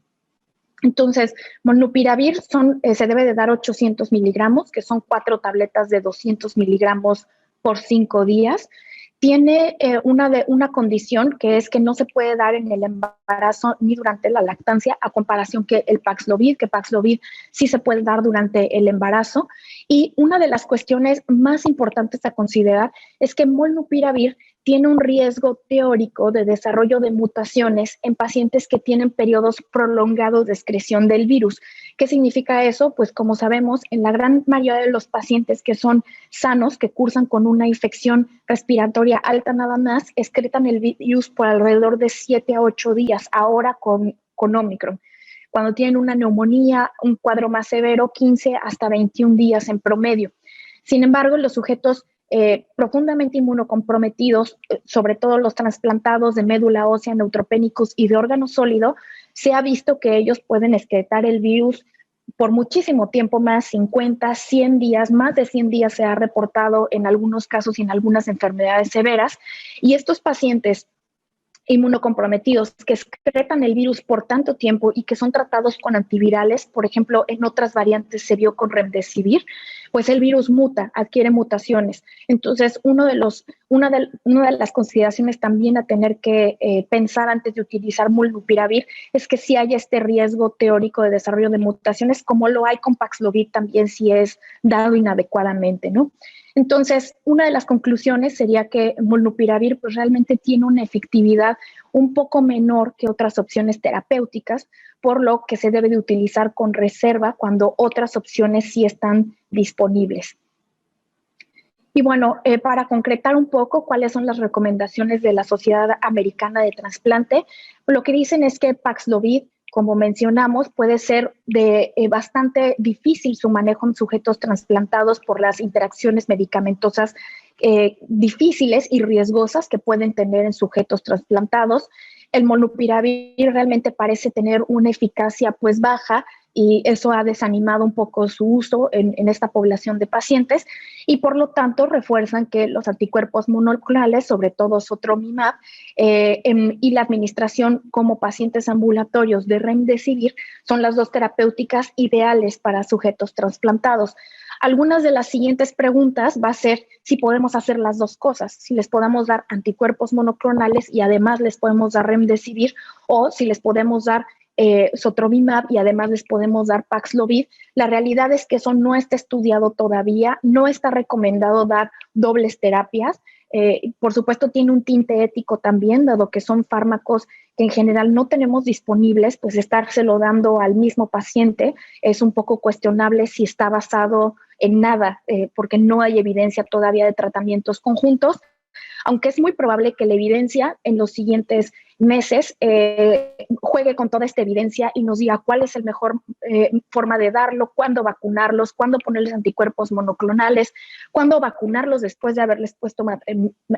Entonces, molnupiravir se debe de dar 800 miligramos, que son 4 tabletas de 200 miligramos por 5 días. Tiene una condición que es que no se puede dar en el embarazo ni durante la lactancia, a comparación que el Paxlovid, que Paxlovid sí se puede dar durante el embarazo. Y una de las cuestiones más importantes a considerar es que molnupiravir tiene un riesgo teórico de desarrollo de mutaciones en pacientes que tienen periodos prolongados de excreción del virus. ¿Qué significa eso? Pues como sabemos, en la gran mayoría de los pacientes que son sanos, que cursan con una infección respiratoria alta nada más, excretan el virus por alrededor de 7 a 8 días, ahora con Omicron. Cuando tienen una neumonía, un cuadro más severo, 15 hasta 21 días en promedio. Sin embargo, los sujetos profundamente inmunocomprometidos, sobre todo los trasplantados de médula ósea, neutropénicos y de órgano sólido, se ha visto que ellos pueden excretar el virus por muchísimo tiempo más, 50, 100 días, más de 100 días se ha reportado en algunos casos y en algunas enfermedades severas. Y estos pacientes inmunocomprometidos que excretan el virus por tanto tiempo y que son tratados con antivirales, por ejemplo, en otras variantes se vio con remdesivir, pues el virus muta, adquiere mutaciones. Entonces, una de las consideraciones también a tener que pensar antes de utilizar molnupiravir es que sí hay este riesgo teórico de desarrollo de mutaciones, como lo hay con Paxlovid también si es dado inadecuadamente, ¿no? Entonces, una de las conclusiones sería que molnupiravir pues, realmente tiene una efectividad un poco menor que otras opciones terapéuticas, por lo que se debe de utilizar con reserva cuando otras opciones sí están disponibles. Y bueno, para concretar un poco cuáles son las recomendaciones de la Sociedad Americana de Trasplante, lo que dicen es que Paxlovid, como mencionamos, puede ser bastante difícil su manejo en sujetos trasplantados por las interacciones medicamentosas difíciles y riesgosas que pueden tener en sujetos trasplantados. El molnupiravir realmente parece tener una eficacia pues baja y eso ha desanimado un poco su uso en esta población de pacientes y por lo tanto refuerzan que los anticuerpos monoclonales, sobre todo Sotrovimab, y la administración como pacientes ambulatorios de remdesivir son las dos terapéuticas ideales para sujetos trasplantados. Algunas de las siguientes preguntas va a ser si podemos hacer las dos cosas, si les podemos dar anticuerpos monoclonales y además les podemos dar remdesivir o si les podemos dar Sotrovimab y además les podemos dar Paxlovid. La realidad es que eso no está estudiado todavía, no está recomendado dar dobles terapias. Por supuesto tiene un tinte ético también, dado que son fármacos que en general no tenemos disponibles, pues estárselo dando al mismo paciente es un poco cuestionable si está basado en nada, porque no hay evidencia todavía de tratamientos conjuntos, aunque es muy probable que la evidencia en los siguientes meses juegue con toda esta evidencia y nos diga cuál es la mejor forma de darlo, cuándo vacunarlos, cuándo ponerles anticuerpos monoclonales, cuándo vacunarlos después de haberles puesto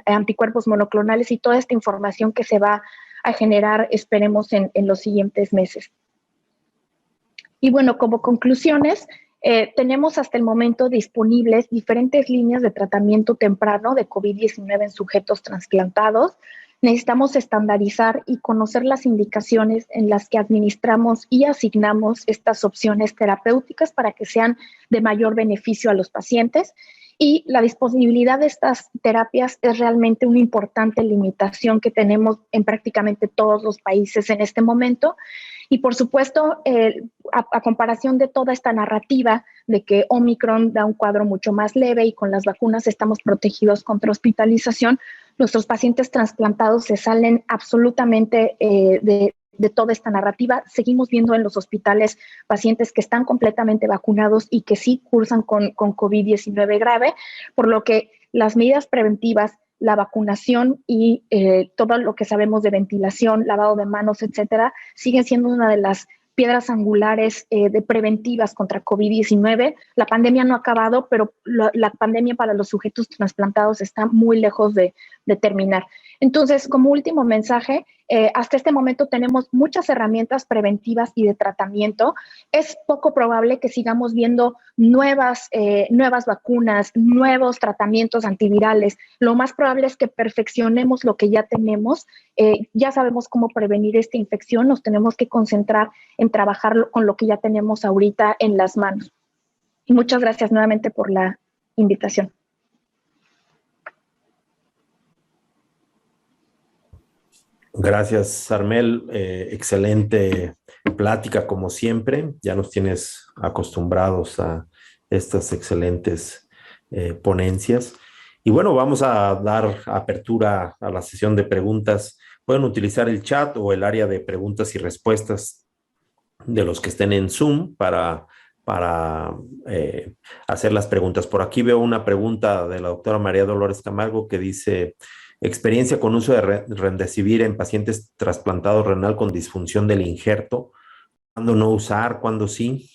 anticuerpos monoclonales y toda esta información que se va a generar, esperemos, en los siguientes meses. Y bueno, como conclusiones, tenemos hasta el momento disponibles diferentes líneas de tratamiento temprano de COVID-19 en sujetos trasplantados. Necesitamos estandarizar y conocer las indicaciones en las que administramos y asignamos estas opciones terapéuticas para que sean de mayor beneficio a los pacientes. Y la disponibilidad de estas terapias es realmente una importante limitación que tenemos en prácticamente todos los países en este momento. Y por supuesto, a comparación de toda esta narrativa de que Omicron da un cuadro mucho más leve y con las vacunas estamos protegidos contra hospitalización, nuestros pacientes trasplantados se salen absolutamente de toda esta narrativa. Seguimos viendo en los hospitales pacientes que están completamente vacunados y que sí cursan con COVID-19 grave, por lo que las medidas preventivas, la vacunación y todo lo que sabemos de ventilación, lavado de manos, etcétera, siguen siendo una de las piedras angulares de preventivas contra COVID-19. La pandemia no ha acabado, pero la pandemia para los sujetos trasplantados está muy lejos de terminar. Entonces, como último mensaje, hasta este momento tenemos muchas herramientas preventivas y de tratamiento. Es poco probable que sigamos viendo nuevas vacunas, nuevos tratamientos antivirales. Lo más probable es que perfeccionemos lo que ya tenemos. Ya sabemos cómo prevenir esta infección. Nos tenemos que concentrar en trabajar con lo que ya tenemos ahorita en las manos. Y muchas gracias nuevamente por la invitación.
Gracias, Armel. Excelente plática, como siempre. Ya nos tienes acostumbrados a estas excelentes ponencias. Y bueno, vamos a dar apertura a la sesión de preguntas. Pueden utilizar el chat o el área de preguntas y respuestas de los que estén en Zoom para hacer las preguntas. Por aquí veo una pregunta de la doctora María Dolores Camargo que dice: experiencia con uso de remdesivir en pacientes trasplantados renal con disfunción del injerto. ¿Cuándo no usar? ¿Cuándo sí?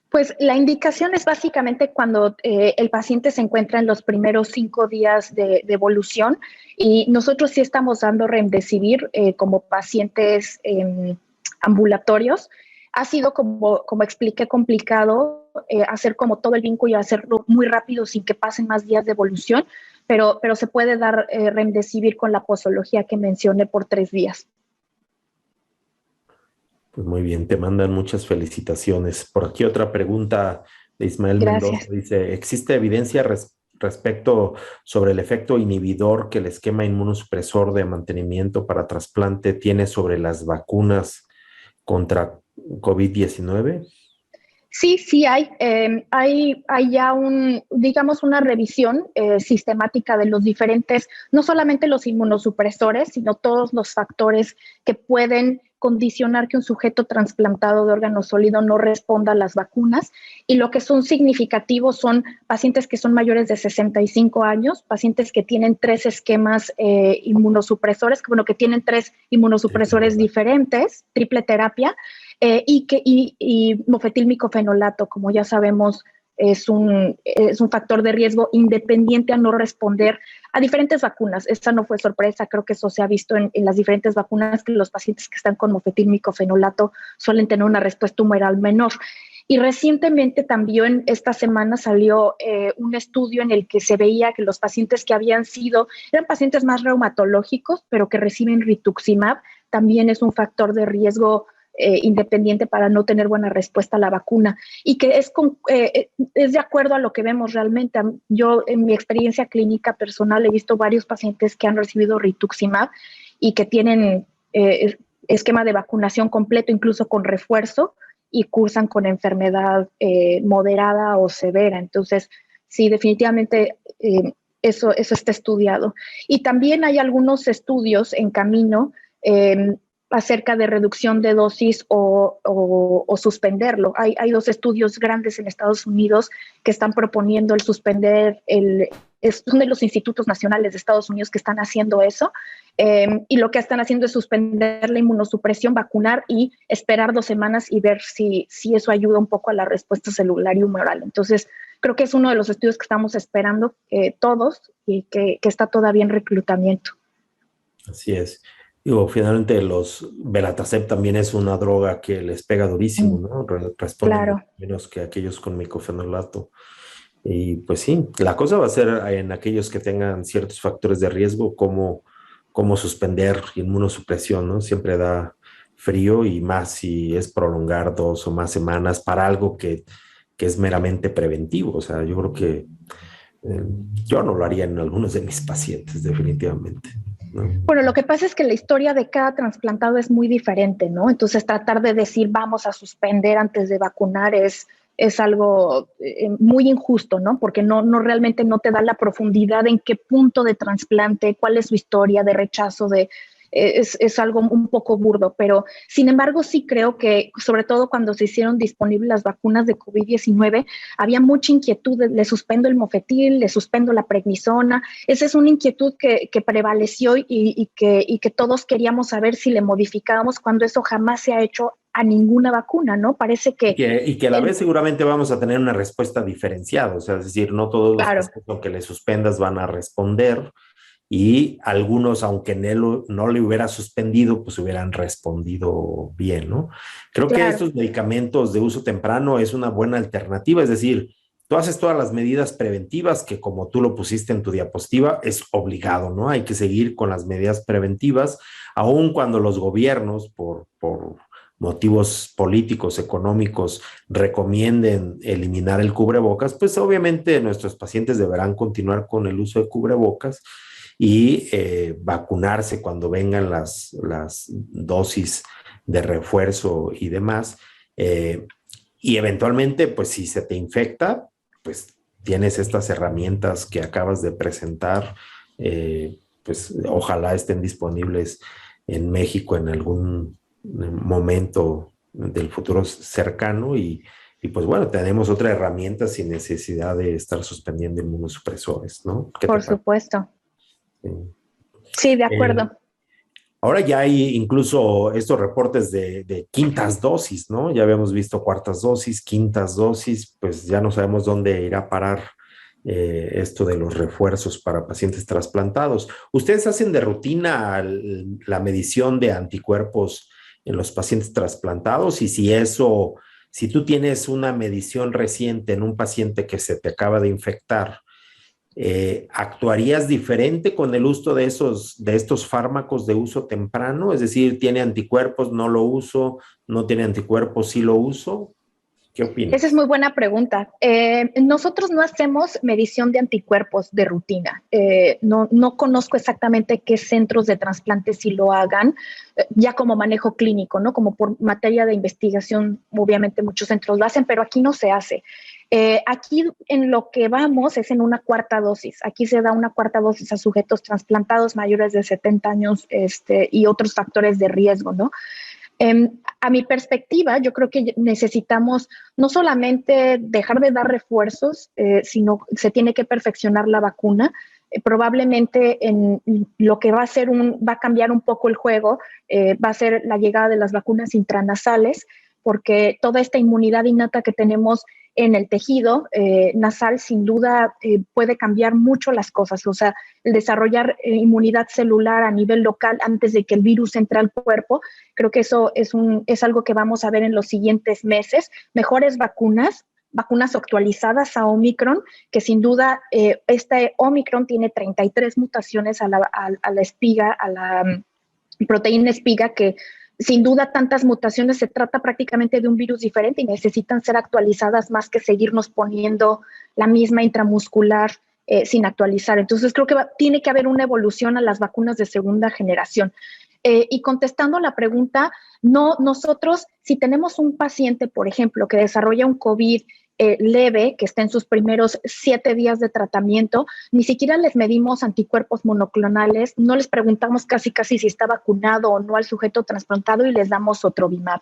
Pues la indicación es básicamente cuando el paciente se encuentra en los primeros 5 días de evolución y nosotros sí estamos dando remdesivir como pacientes ambulatorios. Ha sido, como expliqué, complicado hacer como todo el vínculo y hacerlo muy rápido sin que pasen más días de evolución. pero se puede dar remdesivir con la posología que mencioné por 3 días.
Pues muy bien, te mandan muchas felicitaciones. Por aquí otra pregunta de Ismael
Gracias.
Mendoza. Dice, ¿existe evidencia respecto sobre el efecto inhibidor que el esquema inmunosupresor de mantenimiento para trasplante tiene sobre las vacunas contra COVID-19?
Sí hay. Hay ya digamos, una revisión sistemática de los diferentes, no solamente los inmunosupresores, sino todos los factores que pueden condicionar que un sujeto trasplantado de órgano sólido no responda a las vacunas. Y lo que son significativos son pacientes que son mayores de 65 años, pacientes que tienen 3 esquemas inmunosupresores, que tienen 3 inmunosupresores diferentes, triple terapia, y mofetilmicofenolato, como ya sabemos, es un factor de riesgo independiente a no responder a diferentes vacunas. Esta no fue sorpresa, creo que eso se ha visto en las diferentes vacunas, que los pacientes que están con mofetilmicofenolato suelen tener una respuesta humoral menor. Y recientemente también esta semana salió un estudio en el que se veía que los pacientes que eran pacientes más reumatológicos, pero que reciben rituximab, también es un factor de riesgo independiente para no tener buena respuesta a la vacuna, y que es de acuerdo a lo que vemos realmente. Yo, en mi experiencia clínica personal, he visto varios pacientes que han recibido rituximab y que tienen esquema de vacunación completo, incluso con refuerzo, y cursan con enfermedad moderada o severa. Entonces, sí, definitivamente eso está estudiado. Y también hay algunos estudios en camino acerca de reducción de dosis o suspenderlo. Hay 2 estudios grandes en Estados Unidos que están proponiendo el suspender, son de los institutos nacionales de Estados Unidos que están haciendo eso, y lo que están haciendo es suspender la inmunosupresión, vacunar y esperar 2 semanas y ver si eso ayuda un poco a la respuesta celular y humoral. Entonces, creo que es uno de los estudios que estamos esperando todos, y que está todavía en reclutamiento.
Así es. Digo, finalmente los Belatacept también es una droga que les pega durísimo, ¿no? Responden
Claro.
menos que aquellos con micofenolato. Y pues sí, la cosa va a ser en aquellos que tengan ciertos factores de riesgo, como suspender inmunosupresión, ¿no? Siempre da frío, y más si es prolongar 2 o más semanas para algo que es meramente preventivo. O sea, yo creo que yo no lo haría en algunos de mis pacientes, definitivamente, ¿no?
Bueno, lo que pasa es que la historia de cada trasplantado es muy diferente, ¿no? Entonces, tratar de decir vamos a suspender antes de vacunar es algo muy injusto, ¿no? Porque no realmente no te da la profundidad en qué punto de trasplante, cuál es su historia de rechazo, es algo un poco burdo, pero sin embargo sí creo que, sobre todo cuando se hicieron disponibles las vacunas de COVID-19, había mucha inquietud de le suspendo el mofetil, le suspendo la prednisona. Esa es una inquietud que prevaleció, y que todos queríamos saber si le modificábamos, cuando eso jamás se ha hecho a ninguna vacuna, ¿no? Parece que...
Y que a la vez seguramente vamos a tener una respuesta diferenciada. O sea, es decir, no todos los pacientes, aunque le suspendas, van a responder, y algunos, aunque no le hubiera suspendido, pues hubieran respondido bien, ¿no? Creo que estos medicamentos de uso temprano es una buena alternativa. Es decir, tú haces todas las medidas preventivas que, como tú lo pusiste en tu diapositiva, es obligado, ¿no? Hay que seguir con las medidas preventivas, aun cuando los gobiernos, por motivos políticos, económicos, recomienden eliminar el cubrebocas. Pues obviamente nuestros pacientes deberán continuar con el uso de cubrebocas y vacunarse cuando vengan las dosis de refuerzo y demás. Y eventualmente, pues si se te infecta, pues tienes estas herramientas que acabas de presentar. Pues ojalá estén disponibles en México en algún momento del futuro cercano, y pues bueno, tenemos otra herramienta sin necesidad de estar suspendiendo inmunosupresores, ¿no?
Por supuesto. Sí, de acuerdo.
Ahora ya hay incluso estos reportes de quintas dosis, ¿no? Ya habíamos visto cuartas dosis, quintas dosis, pues ya no sabemos dónde irá a parar esto de los refuerzos para pacientes trasplantados. ¿Ustedes hacen de rutina la medición de anticuerpos en los pacientes trasplantados? Y si tú tienes una medición reciente en un paciente que se te acaba de infectar, ¿actuarías diferente con el uso de estos fármacos de uso temprano? Es decir, ¿tiene anticuerpos? ¿No lo uso? ¿No tiene anticuerpos? ¿Sí lo uso? ¿Qué opinas?
Esa es muy buena pregunta. Nosotros no hacemos medición de anticuerpos de rutina. No conozco exactamente qué centros de trasplante sí lo hagan, ya como manejo clínico, ¿no? Como por materia de investigación, obviamente muchos centros lo hacen, pero aquí no se hace. Aquí en lo que vamos es en una cuarta dosis. Aquí se da una cuarta dosis a sujetos trasplantados mayores de 70 años y otros factores de riesgo, ¿no? A mi perspectiva, yo creo que necesitamos no solamente dejar de dar refuerzos, sino se tiene que perfeccionar la vacuna. Probablemente en lo que va a cambiar un poco el juego, va a ser la llegada de las vacunas intranasales, porque toda esta inmunidad innata que tenemos en el tejido nasal sin duda puede cambiar mucho las cosas. O sea, el desarrollar inmunidad celular a nivel local antes de que el virus entre al cuerpo, creo que eso es algo que vamos a ver en los siguientes meses. Mejores vacunas actualizadas a Omicron, que sin duda este Omicron tiene 33 mutaciones a la espiga, a la proteína espiga, que sin duda tantas mutaciones, se trata prácticamente de un virus diferente y necesitan ser actualizadas más que seguirnos poniendo la misma intramuscular sin actualizar. Entonces creo que tiene que haber una evolución a las vacunas de segunda generación. Y contestando la pregunta, no, nosotros, si tenemos un paciente, por ejemplo, que desarrolla un COVID leve, que está en sus primeros 7 días de tratamiento, ni siquiera les medimos anticuerpos monoclonales, no les preguntamos casi si está vacunado o no al sujeto trasplantado y les damos Otrovimab.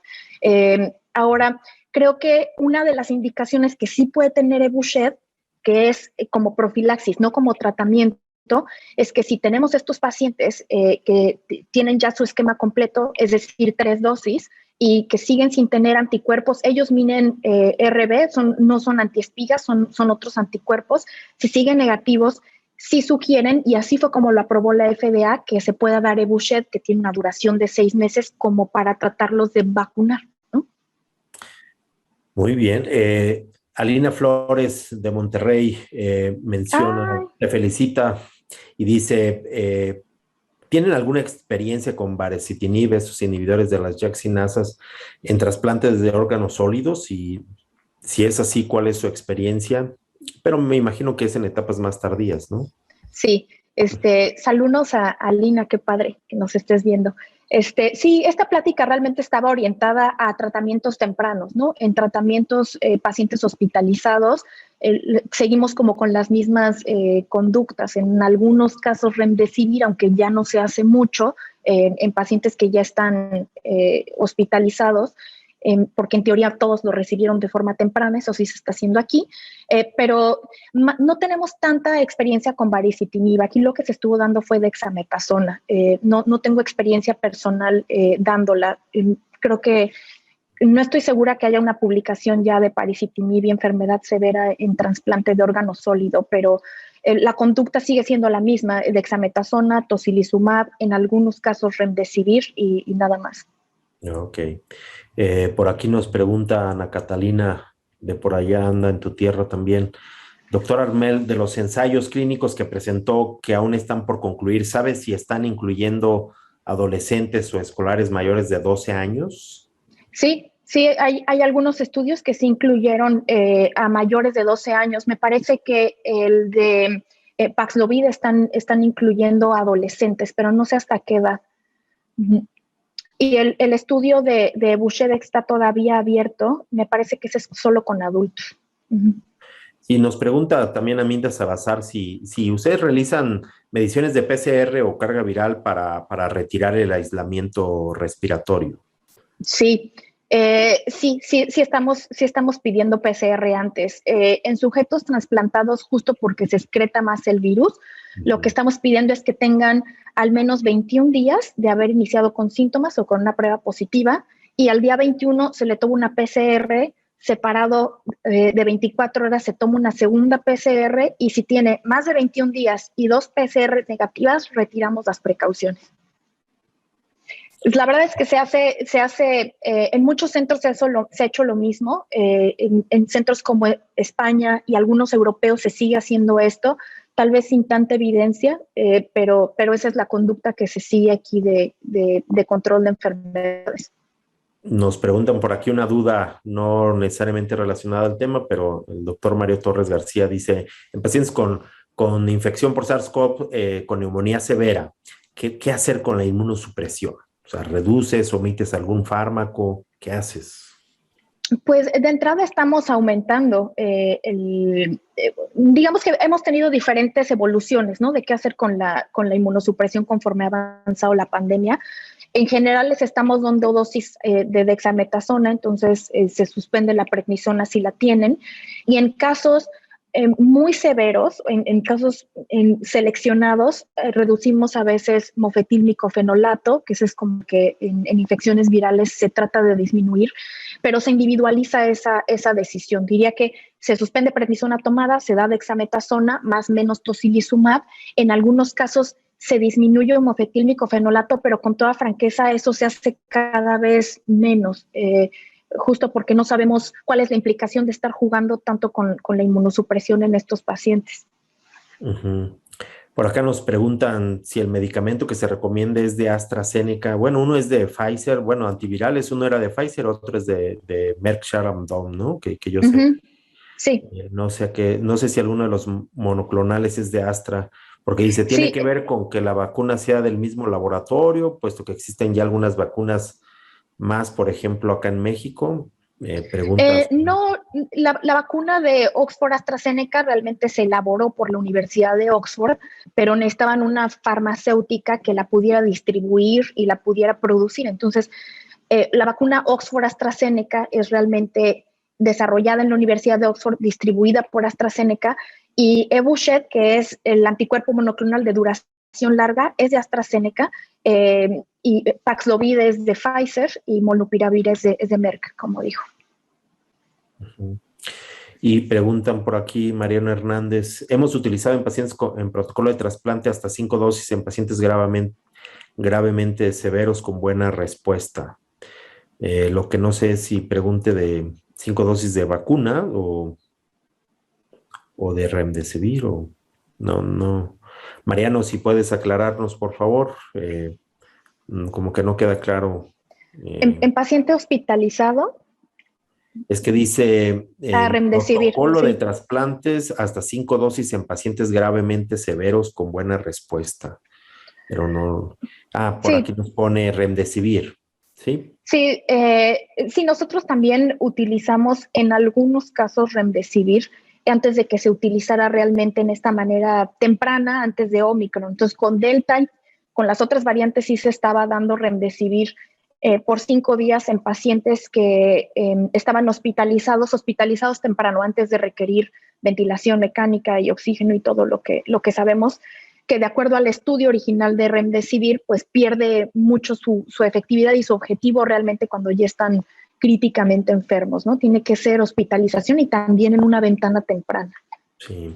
Ahora, creo que una de las indicaciones que sí puede tener Evusheld, que es como profilaxis, no como tratamiento, es que si tenemos estos pacientes que tienen ya su esquema completo, es decir, 3 dosis, y que siguen sin tener anticuerpos, ellos miden RB, no son antiespigas, son otros anticuerpos. Si siguen negativos, sí sugieren, y así fue como lo aprobó la FDA, que se pueda dar Evusheld, que tiene una duración de 6 meses, como para tratarlos de vacunar, ¿no?
Muy bien. Alina Flores de Monterrey menciona, te felicita y dice, ¿tienen alguna experiencia con baricitinib, esos inhibidores de las JAK-sinasas, en trasplantes de órganos sólidos? Y si es así, ¿cuál es su experiencia? Pero me imagino que es en etapas más tardías, ¿no?
Sí, saludos a Lina, qué padre que nos estés viendo. Sí, esta plática realmente estaba orientada a tratamientos tempranos, ¿no? En tratamientos pacientes hospitalizados, seguimos como con las mismas conductas. En algunos casos remdesivir, aunque ya no se hace mucho, en pacientes que ya están hospitalizados, porque en teoría todos lo recibieron de forma temprana, eso sí se está haciendo aquí, pero no tenemos tanta experiencia con baricitinib. Aquí lo que se estuvo dando fue dexametasona. No tengo experiencia personal dándola. Creo que no estoy segura que haya una publicación ya de baricitinib y enfermedad severa en trasplante de órgano sólido, pero la conducta sigue siendo la misma: dexametasona, tocilizumab, en algunos casos remdesivir y nada más.
Ok. Por aquí nos pregunta Ana Catalina, de por allá anda en tu tierra también. Doctor Armel, de los ensayos clínicos que presentó que aún están por concluir, ¿sabe si están incluyendo adolescentes o escolares mayores de 12 años?
Sí, hay algunos estudios que sí incluyeron a mayores de 12 años. Me parece que el de Paxlovid están incluyendo adolescentes, pero no sé hasta qué edad. Y el estudio de Evusheld está todavía abierto. Me parece que ese es solo con adultos.
Y nos pregunta también Aminda Salazar si ustedes realizan mediciones de PCR o carga viral para retirar el aislamiento respiratorio.
Sí, sí estamos pidiendo PCR antes. En sujetos trasplantados, justo porque se excreta más el virus, lo que estamos pidiendo es que tengan al menos 21 días de haber iniciado con síntomas o con una prueba positiva, y al día 21 se le toma una PCR separado de 24 horas, se toma una segunda PCR, y si tiene más de 21 días y 2 PCR negativas, retiramos las precauciones. La verdad es que se hace en muchos centros se ha hecho lo mismo, en centros como España y algunos europeos se sigue haciendo esto, tal vez sin tanta evidencia, pero esa es la conducta que se sigue aquí de control de enfermedades.
Nos preguntan por aquí una duda no necesariamente relacionada al tema, pero el doctor Mario Torres García dice, en pacientes con infección por SARS-CoV, con neumonía severa, ¿qué hacer con la inmunosupresión? O sea, ¿reduces, omites algún fármaco? ¿Qué haces?
Pues de entrada estamos aumentando, digamos que hemos tenido diferentes evoluciones, ¿no? De qué hacer con la inmunosupresión conforme ha avanzado la pandemia. En general les estamos dando dosis de dexametasona, entonces se suspende la prednisona si la tienen, y en casos muy severos, en casos seleccionados, reducimos a veces mofetilmicofenolato, que eso es como que en infecciones virales se trata de disminuir, pero se individualiza esa decisión. Diría que se suspende prednisona tomada, se da dexametasona más menos tocilizumab. En algunos casos se disminuye mofetilmicofenolato, pero con toda franqueza eso se hace cada vez menos, justo porque no sabemos cuál es la implicación de estar jugando tanto con la inmunosupresión en estos pacientes.
Uh-huh. Por acá nos preguntan si el medicamento que se recomienda es de AstraZeneca. Bueno, uno es de Pfizer, bueno, antivirales, uno era de Pfizer, otro es de Merck Sharp Dohme, ¿no? Que yo sé.
Uh-huh. Sí.
No sé si alguno de los monoclonales es de Astra, porque dice, tiene que ver con que la vacuna sea del mismo laboratorio, puesto que existen ya algunas vacunas más, por ejemplo, acá en México. Preguntas.
No, la vacuna de Oxford AstraZeneca realmente se elaboró por la Universidad de Oxford, pero necesitaban una farmacéutica que la pudiera distribuir y la pudiera producir. Entonces, la vacuna Oxford AstraZeneca es realmente desarrollada en la Universidad de Oxford, distribuida por AstraZeneca, y Evusheld, que es el anticuerpo monoclonal de duración larga, es de AstraZeneca, y Paxlovid es de Pfizer y Molnupiravir es de Merck, como dijo.
Uh-huh. Y preguntan por aquí, Mariano Hernández, hemos utilizado en pacientes en protocolo de trasplante hasta 5 dosis en pacientes gravemente severos con buena respuesta. Lo que no sé es si pregunte de 5 dosis de vacuna o de remdesivir o no. Mariano, si puedes aclararnos, por favor, como que no queda claro.
¿En paciente hospitalizado?
Es que dice protocolo
sí.
de trasplantes hasta 5 dosis en pacientes gravemente severos con buena respuesta. Pero no. Por aquí nos pone remdesivir. ¿Sí?
Sí, sí, nosotros también utilizamos en algunos casos remdesivir antes de que se utilizara realmente en esta manera temprana, antes de Omicron. Entonces, con Delta y con las otras variantes sí se estaba dando remdesivir por 5 días en pacientes que estaban hospitalizados temprano, antes de requerir ventilación mecánica y oxígeno y todo lo que sabemos, que de acuerdo al estudio original de remdesivir, pues pierde mucho su efectividad y su objetivo realmente cuando ya están críticamente enfermos, ¿no? Tiene que ser hospitalización y también en una ventana temprana.
Sí.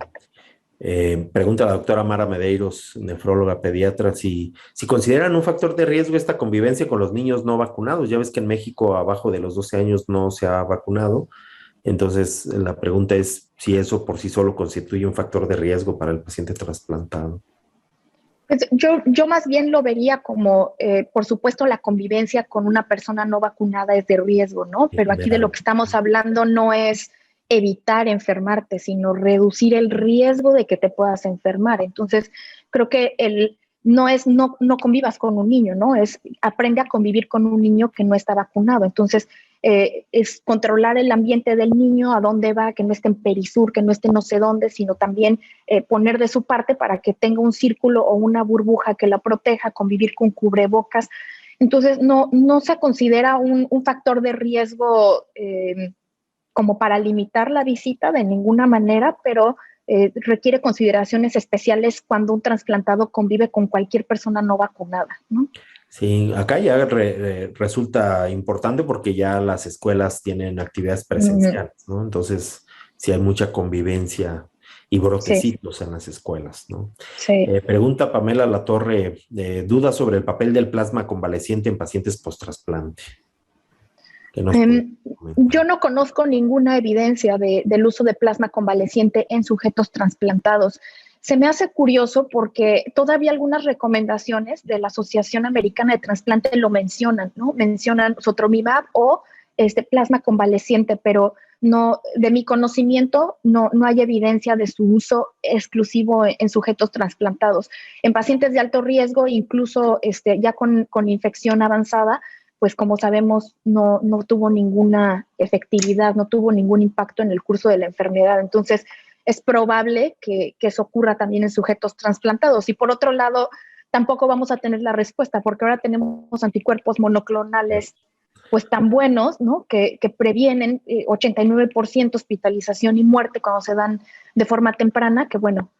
Pregunta la doctora Mara Medeiros, nefróloga pediatra, si consideran un factor de riesgo esta convivencia con los niños no vacunados. Ya ves que en México abajo de los 12 años no se ha vacunado. Entonces, la pregunta es si eso por sí solo constituye un factor de riesgo para el paciente trasplantado.
Pues yo más bien lo vería como, por supuesto, la convivencia con una persona no vacunada es de riesgo, ¿no? Pero aquí de lo que estamos hablando no es evitar enfermarte, sino reducir el riesgo de que te puedas enfermar. Entonces, creo que no convivas con un niño, ¿no? Es aprende a convivir con un niño que no está vacunado. Entonces, es controlar el ambiente del niño, a dónde va, que no esté en Perisur, que no esté no sé dónde, sino también poner de su parte para que tenga un círculo o una burbuja que la proteja, convivir con cubrebocas. Entonces, no se considera un factor de riesgo como para limitar la visita de ninguna manera, pero requiere consideraciones especiales cuando un trasplantado convive con cualquier persona no vacunada, ¿no?
Sí, acá ya resulta importante porque ya las escuelas tienen actividades presenciales, ¿no? Entonces, sí hay mucha convivencia y brotecitos en las escuelas, ¿no?
Sí.
Pregunta Pamela Latorre, dudas sobre el papel del plasma convaleciente en pacientes post-trasplante.
Yo no conozco ninguna evidencia del uso de plasma convaleciente en sujetos trasplantados. se me hace curioso porque todavía algunas recomendaciones de la Asociación Americana de Trasplante lo mencionan, ¿no? Mencionan sotrovimab o plasma convaleciente, pero no, de mi conocimiento, no hay evidencia de su uso exclusivo en sujetos trasplantados. En pacientes de alto riesgo, incluso ya con infección avanzada, pues como sabemos, no tuvo ninguna efectividad, no tuvo ningún impacto en el curso de la enfermedad. Entonces, es probable que eso ocurra también en sujetos trasplantados. Y por otro lado, tampoco vamos a tener la respuesta, porque ahora tenemos anticuerpos monoclonales pues tan buenos, ¿no? Que previenen 89% hospitalización y muerte cuando se dan de forma temprana, que bueno,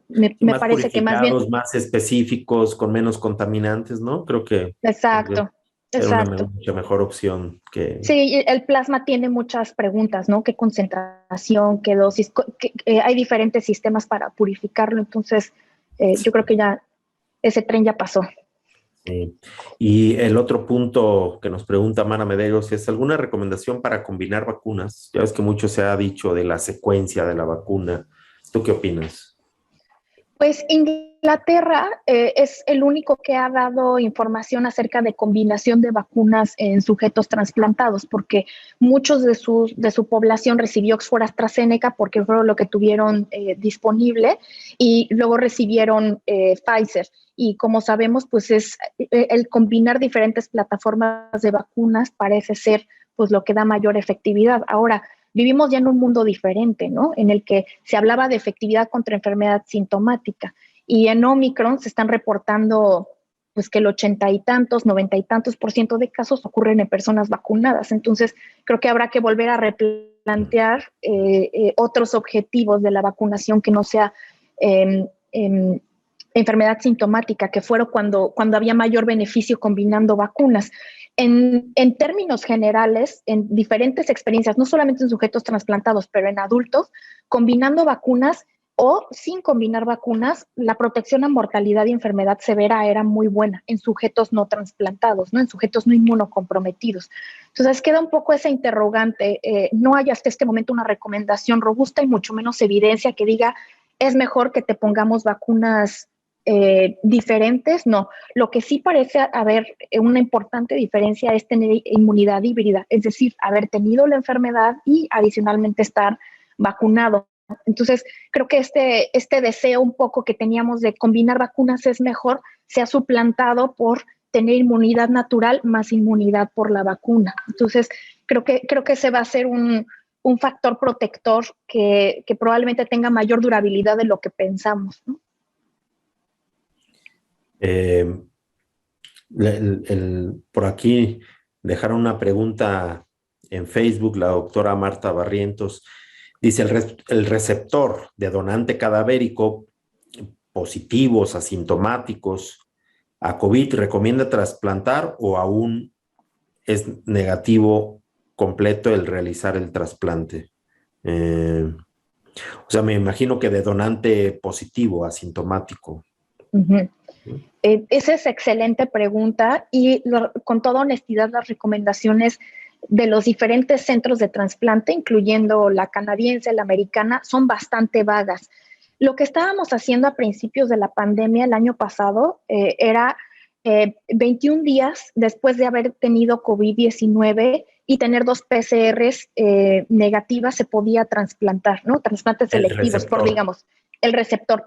me parece que más bien...
más específicos, con menos contaminantes, ¿no? Creo que...
Exacto.
Era una mucha mejor opción que...
Sí, el plasma tiene muchas preguntas, ¿no? ¿Qué concentración, qué dosis? Hay diferentes sistemas para purificarlo, entonces yo creo que ya ese tren ya pasó.
Sí. Y el otro punto que nos pregunta Mara Medeiros es ¿alguna recomendación para combinar vacunas? Ya ves que mucho se ha dicho de la secuencia de la vacuna. ¿Tú qué opinas?
Pues Inglaterra es el único que ha dado información acerca de combinación de vacunas en sujetos trasplantados, porque muchos de su población recibió Oxford AstraZeneca porque fue lo que tuvieron disponible, y luego recibieron Pfizer. Y como sabemos, pues es el combinar diferentes plataformas de vacunas parece ser pues lo que da mayor efectividad. Ahora, vivimos ya en un mundo diferente, ¿no? En el que se hablaba de efectividad contra enfermedad sintomática, y en Omicron se están reportando pues que el 80 y tantos, 90 y tantos % de casos ocurren en personas vacunadas. Entonces, creo que habrá que volver a replantear otros objetivos de la vacunación que no sea enfermedad sintomática, que fueron cuando había mayor beneficio combinando vacunas. En términos generales, en diferentes experiencias, no solamente en sujetos trasplantados, pero en adultos, combinando vacunas o sin combinar vacunas, la protección a mortalidad y enfermedad severa era muy buena en sujetos no trasplantados, ¿no? En sujetos no inmunocomprometidos. Entonces queda un poco esa interrogante. No hay hasta este momento una recomendación robusta y mucho menos evidencia que diga es mejor que te pongamos vacunas diferentes. No, lo que sí parece haber una importante diferencia es tener inmunidad híbrida, es decir, haber tenido la enfermedad y adicionalmente estar vacunado. Entonces, creo que este deseo un poco que teníamos de combinar vacunas es mejor, se ha suplantado por tener inmunidad natural más inmunidad por la vacuna. Entonces, creo que ese va a ser un factor protector que probablemente tenga mayor durabilidad de lo que pensamos, ¿no?
Por aquí dejaron una pregunta en Facebook, la doctora Marta Barrientos. Dice, el receptor de donante cadavérico positivos, asintomáticos a COVID, ¿recomienda trasplantar o aún es negativo completo el realizar el trasplante? O sea, me imagino que de donante positivo, asintomático.
Uh-huh. Esa es excelente pregunta, y con toda honestidad las recomendaciones de los diferentes centros de trasplante, incluyendo la canadiense, la americana, son bastante vagas. Lo que estábamos haciendo a principios de la pandemia el año pasado era 21 días después de haber tenido COVID-19 y tener 2 PCRs negativas se podía trasplantar, ¿no? Trasplantes selectivos, el receptor.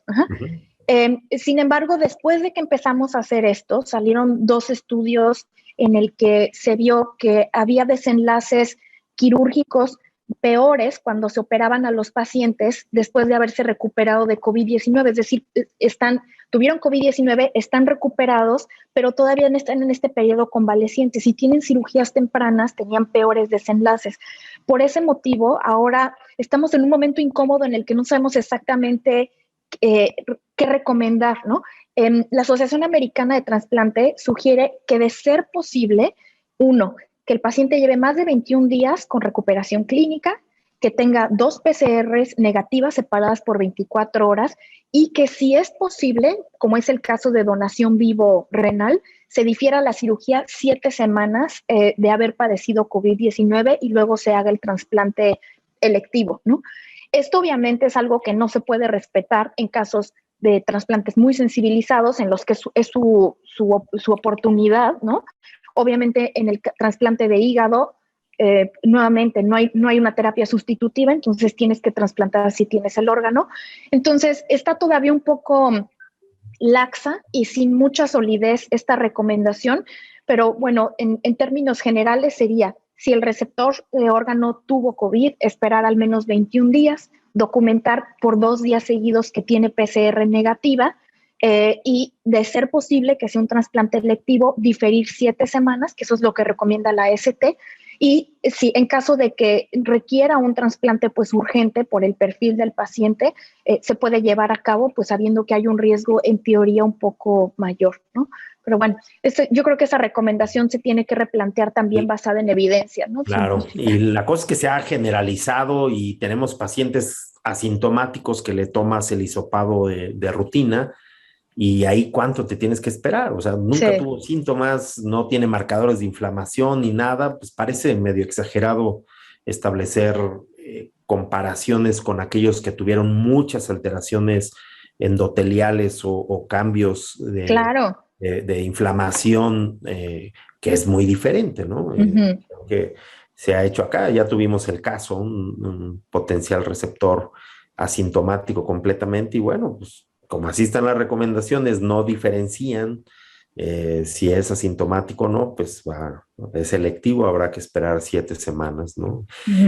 Ajá.
Uh-huh.
Sin embargo, después de que empezamos a hacer esto, salieron 2 estudios en el que se vio que había desenlaces quirúrgicos peores cuando se operaban a los pacientes después de haberse recuperado de COVID-19, es decir, tuvieron COVID-19, están recuperados, pero todavía están en este periodo convaleciente. Si tienen cirugías tempranas, tenían peores desenlaces. Por ese motivo, ahora estamos en un momento incómodo en el que no sabemos exactamente qué recomendar, ¿no? La Asociación Americana de Trasplante sugiere que, de ser posible, que el paciente lleve más de 21 días con recuperación clínica, que tenga 2 PCRs negativas separadas por 24 horas y que, si es posible, como es el caso de donación vivo renal, se difiera la cirugía 7 semanas de haber padecido COVID-19 y luego se haga el trasplante electivo, ¿no? Esto obviamente es algo que no se puede respetar en casos de trasplantes muy sensibilizados en los que es su oportunidad, ¿no? Obviamente en el trasplante de hígado, nuevamente no hay una terapia sustitutiva, entonces tienes que trasplantar si tienes el órgano. Entonces está todavía un poco laxa y sin mucha solidez esta recomendación, pero bueno, en términos generales sería, si el receptor de órgano tuvo COVID, esperar al menos 21 días, documentar por 2 días seguidos que tiene PCR negativa, y de ser posible que sea un trasplante electivo, diferir 7 semanas, que eso es lo que recomienda la AST, y si en caso de que requiera un trasplante pues urgente por el perfil del paciente, se puede llevar a cabo pues sabiendo que hay un riesgo en teoría un poco mayor, ¿no? Pero bueno, yo creo que esa recomendación se tiene que replantear también basada en evidencia, ¿no?
Claro, y la cosa es que se ha generalizado y tenemos pacientes asintomáticos que le tomas el hisopado de rutina y ahí cuánto te tienes que esperar, o sea, nunca tuvo síntomas, no tiene marcadores de inflamación ni nada, pues parece medio exagerado establecer comparaciones con aquellos que tuvieron muchas alteraciones endoteliales o cambios de inflamación, que es muy diferente, ¿no? Que se ha hecho acá, ya tuvimos el caso, un potencial receptor asintomático completamente y bueno, pues como así están las recomendaciones, no diferencian si es asintomático o no, pues es selectivo, habrá que esperar 7 semanas, ¿no?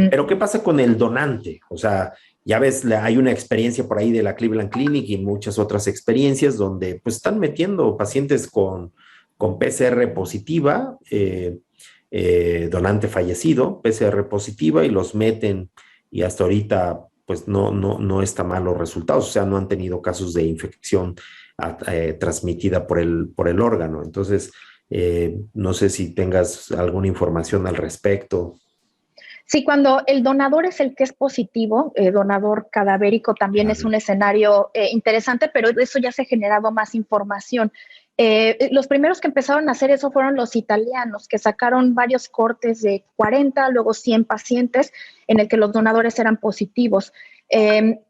Pero ¿qué pasa con el donante? O sea, ya ves, hay una experiencia por ahí de la Cleveland Clinic y muchas otras experiencias donde pues están metiendo pacientes con PCR positiva, donante fallecido, PCR positiva y los meten y hasta ahorita pues no está mal los resultados, o sea, no han tenido casos de infección transmitida por el órgano. Entonces, no sé si tengas alguna información al respecto.
Sí, cuando el donador es el que es positivo, donador cadavérico también es un escenario interesante, pero de eso ya se ha generado más información. Los primeros que empezaron a hacer eso fueron los italianos, que sacaron varios cortes de 40, luego 100 pacientes en el que los donadores eran positivos.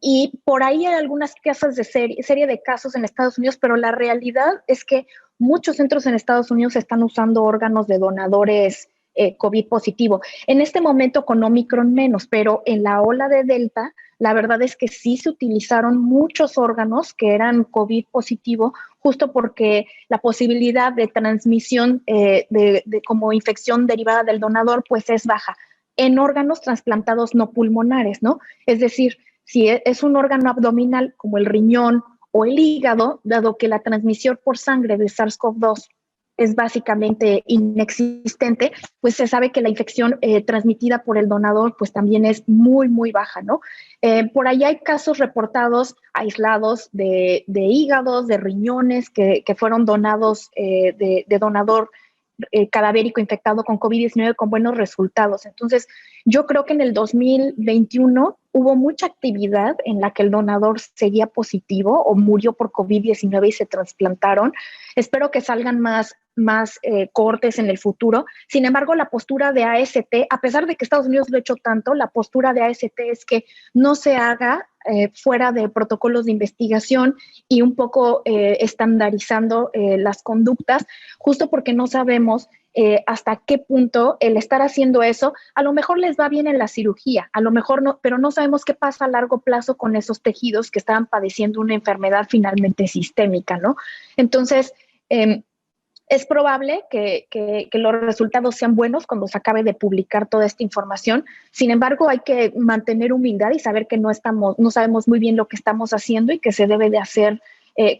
Y por ahí hay algunas casos de serie de casos en Estados Unidos, pero la realidad es que muchos centros en Estados Unidos están usando órganos de donadores COVID positivo. En este momento con Omicron menos, pero en la ola de Delta, la verdad es que sí se utilizaron muchos órganos que eran COVID positivo, justo porque la posibilidad de transmisión de como infección derivada del donador, pues es baja. En órganos trasplantados no pulmonares, ¿no? Es decir, si es un órgano abdominal como el riñón o el hígado, dado que la transmisión por sangre de SARS-CoV-2 es básicamente inexistente, pues se sabe que la infección transmitida por el donador pues también es muy, muy baja, ¿no? Por ahí hay casos reportados aislados de hígados, de riñones que fueron donados de donador cadavérico infectado con COVID-19 con buenos resultados. Entonces, yo creo que en el 2021 hubo mucha actividad en la que el donador seguía positivo o murió por COVID-19 y se trasplantaron. Espero que salgan más cortes en el futuro. Sin embargo, la postura de AST, a pesar de que Estados Unidos lo ha hecho tanto, la postura de AST es que no se haga fuera de protocolos de investigación y un poco estandarizando las conductas, justo porque no sabemos hasta qué punto el estar haciendo eso, a lo mejor les va bien en la cirugía, a lo mejor no, pero no sabemos qué pasa a largo plazo con esos tejidos que estaban padeciendo una enfermedad finalmente sistémica, ¿no? Entonces, es probable que los resultados sean buenos cuando se acabe de publicar toda esta información. Sin embargo, hay que mantener humildad y saber que no sabemos muy bien lo que estamos haciendo y que se debe de hacer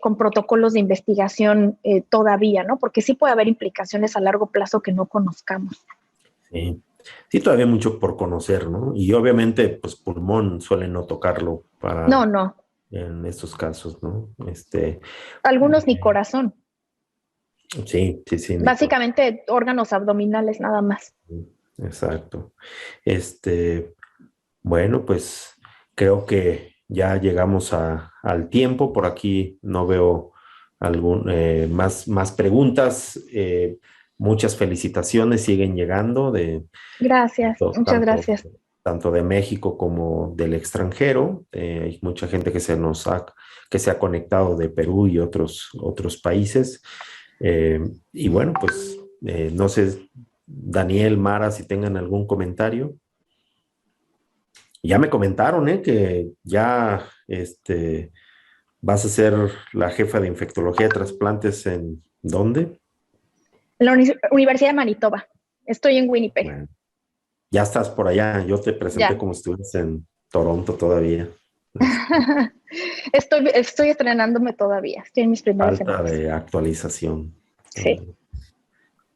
con protocolos de investigación todavía, ¿no? Porque sí puede haber implicaciones a largo plazo que no conozcamos.
Sí, todavía hay mucho por conocer, ¿no? Y obviamente, pues pulmón suelen no tocarlo para...
No.
En estos casos, ¿no?
Algunos ni corazón.
Sí.
Básicamente órganos abdominales nada más.
Exacto. Bueno, pues creo que ya llegamos al tiempo. Por aquí no veo más preguntas. Muchas felicitaciones siguen llegando.
Gracias, muchas gracias.
tanto de México como del extranjero. Hay mucha gente que se ha conectado de Perú y otros países. Y bueno, pues no sé, Daniel, Mara, si tengan algún comentario. Ya me comentaron, que ya vas a ser la jefa de infectología de trasplantes ¿en dónde?
En la Universidad de Manitoba. Estoy en Winnipeg.
Bueno, ya estás por allá. Yo te presenté como si estuvieras en Toronto todavía.
Estoy estrenándome todavía. Estoy en mis primeras
Falta
semanas.
de actualización.
Sí.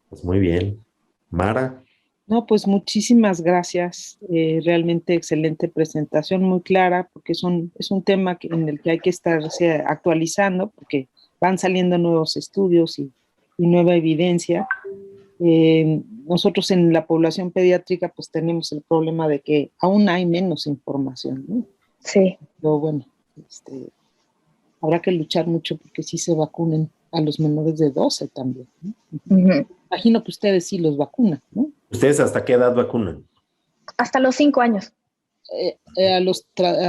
Pues muy bien. Mara.
No, pues muchísimas gracias. Realmente excelente presentación, muy clara, porque es un tema en el que hay que estarse actualizando, porque van saliendo nuevos estudios y nueva evidencia. Nosotros en la población pediátrica pues tenemos el problema de que aún hay menos información, ¿no?
Sí.
Pero bueno, habrá que luchar mucho porque sí se vacunen a los menores de 12 también, ¿no? Uh-huh. Imagino que ustedes sí los vacunan, ¿no?
¿Ustedes hasta qué edad vacunan?
Hasta los 5 años.
A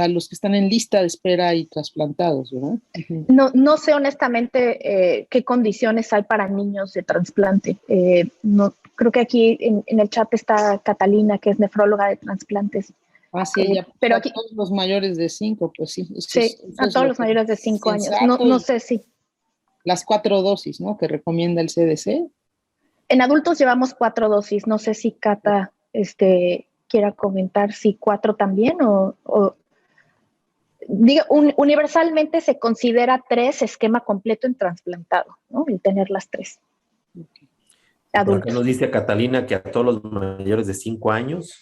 los que están en lista de espera y trasplantados, ¿verdad?
Uh-huh. No sé honestamente qué condiciones hay para niños de trasplante. No, creo que aquí en el chat está Catalina, que es nefróloga de trasplantes.
Ah, sí, ya,
pero
aquí, todos los mayores de 5, pues sí.
Sí, a todos los mayores de 5 años. No sé si.
Las 4 dosis, ¿no? Que recomienda el CDC.
En adultos llevamos 4 dosis. No sé si Cata quiera comentar si 4 también diga, universalmente se considera 3 esquema completo en trasplantado, ¿no? El tener las 3.
Okay. Adultos. Nos dice Catalina que a todos los mayores de 5 años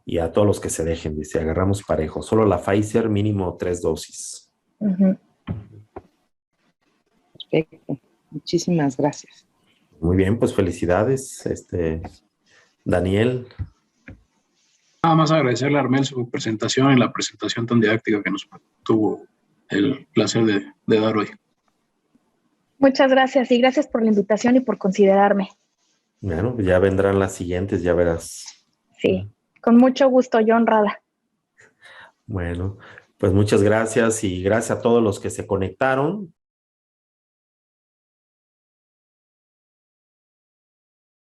y a todos los que se dejen, dice, agarramos parejo. Solo la Pfizer mínimo 3 dosis.
Uh-huh.
Perfecto. Muchísimas gracias.
Muy bien, pues felicidades, Daniel.
Nada más agradecerle a Armel su presentación y la presentación tan didáctica que nos tuvo el placer de dar hoy.
Muchas gracias y gracias por la invitación y por considerarme.
Bueno, ya vendrán las siguientes, ya verás.
Sí, con mucho gusto, yo honrada.
Bueno, pues muchas gracias y gracias a todos los que se conectaron.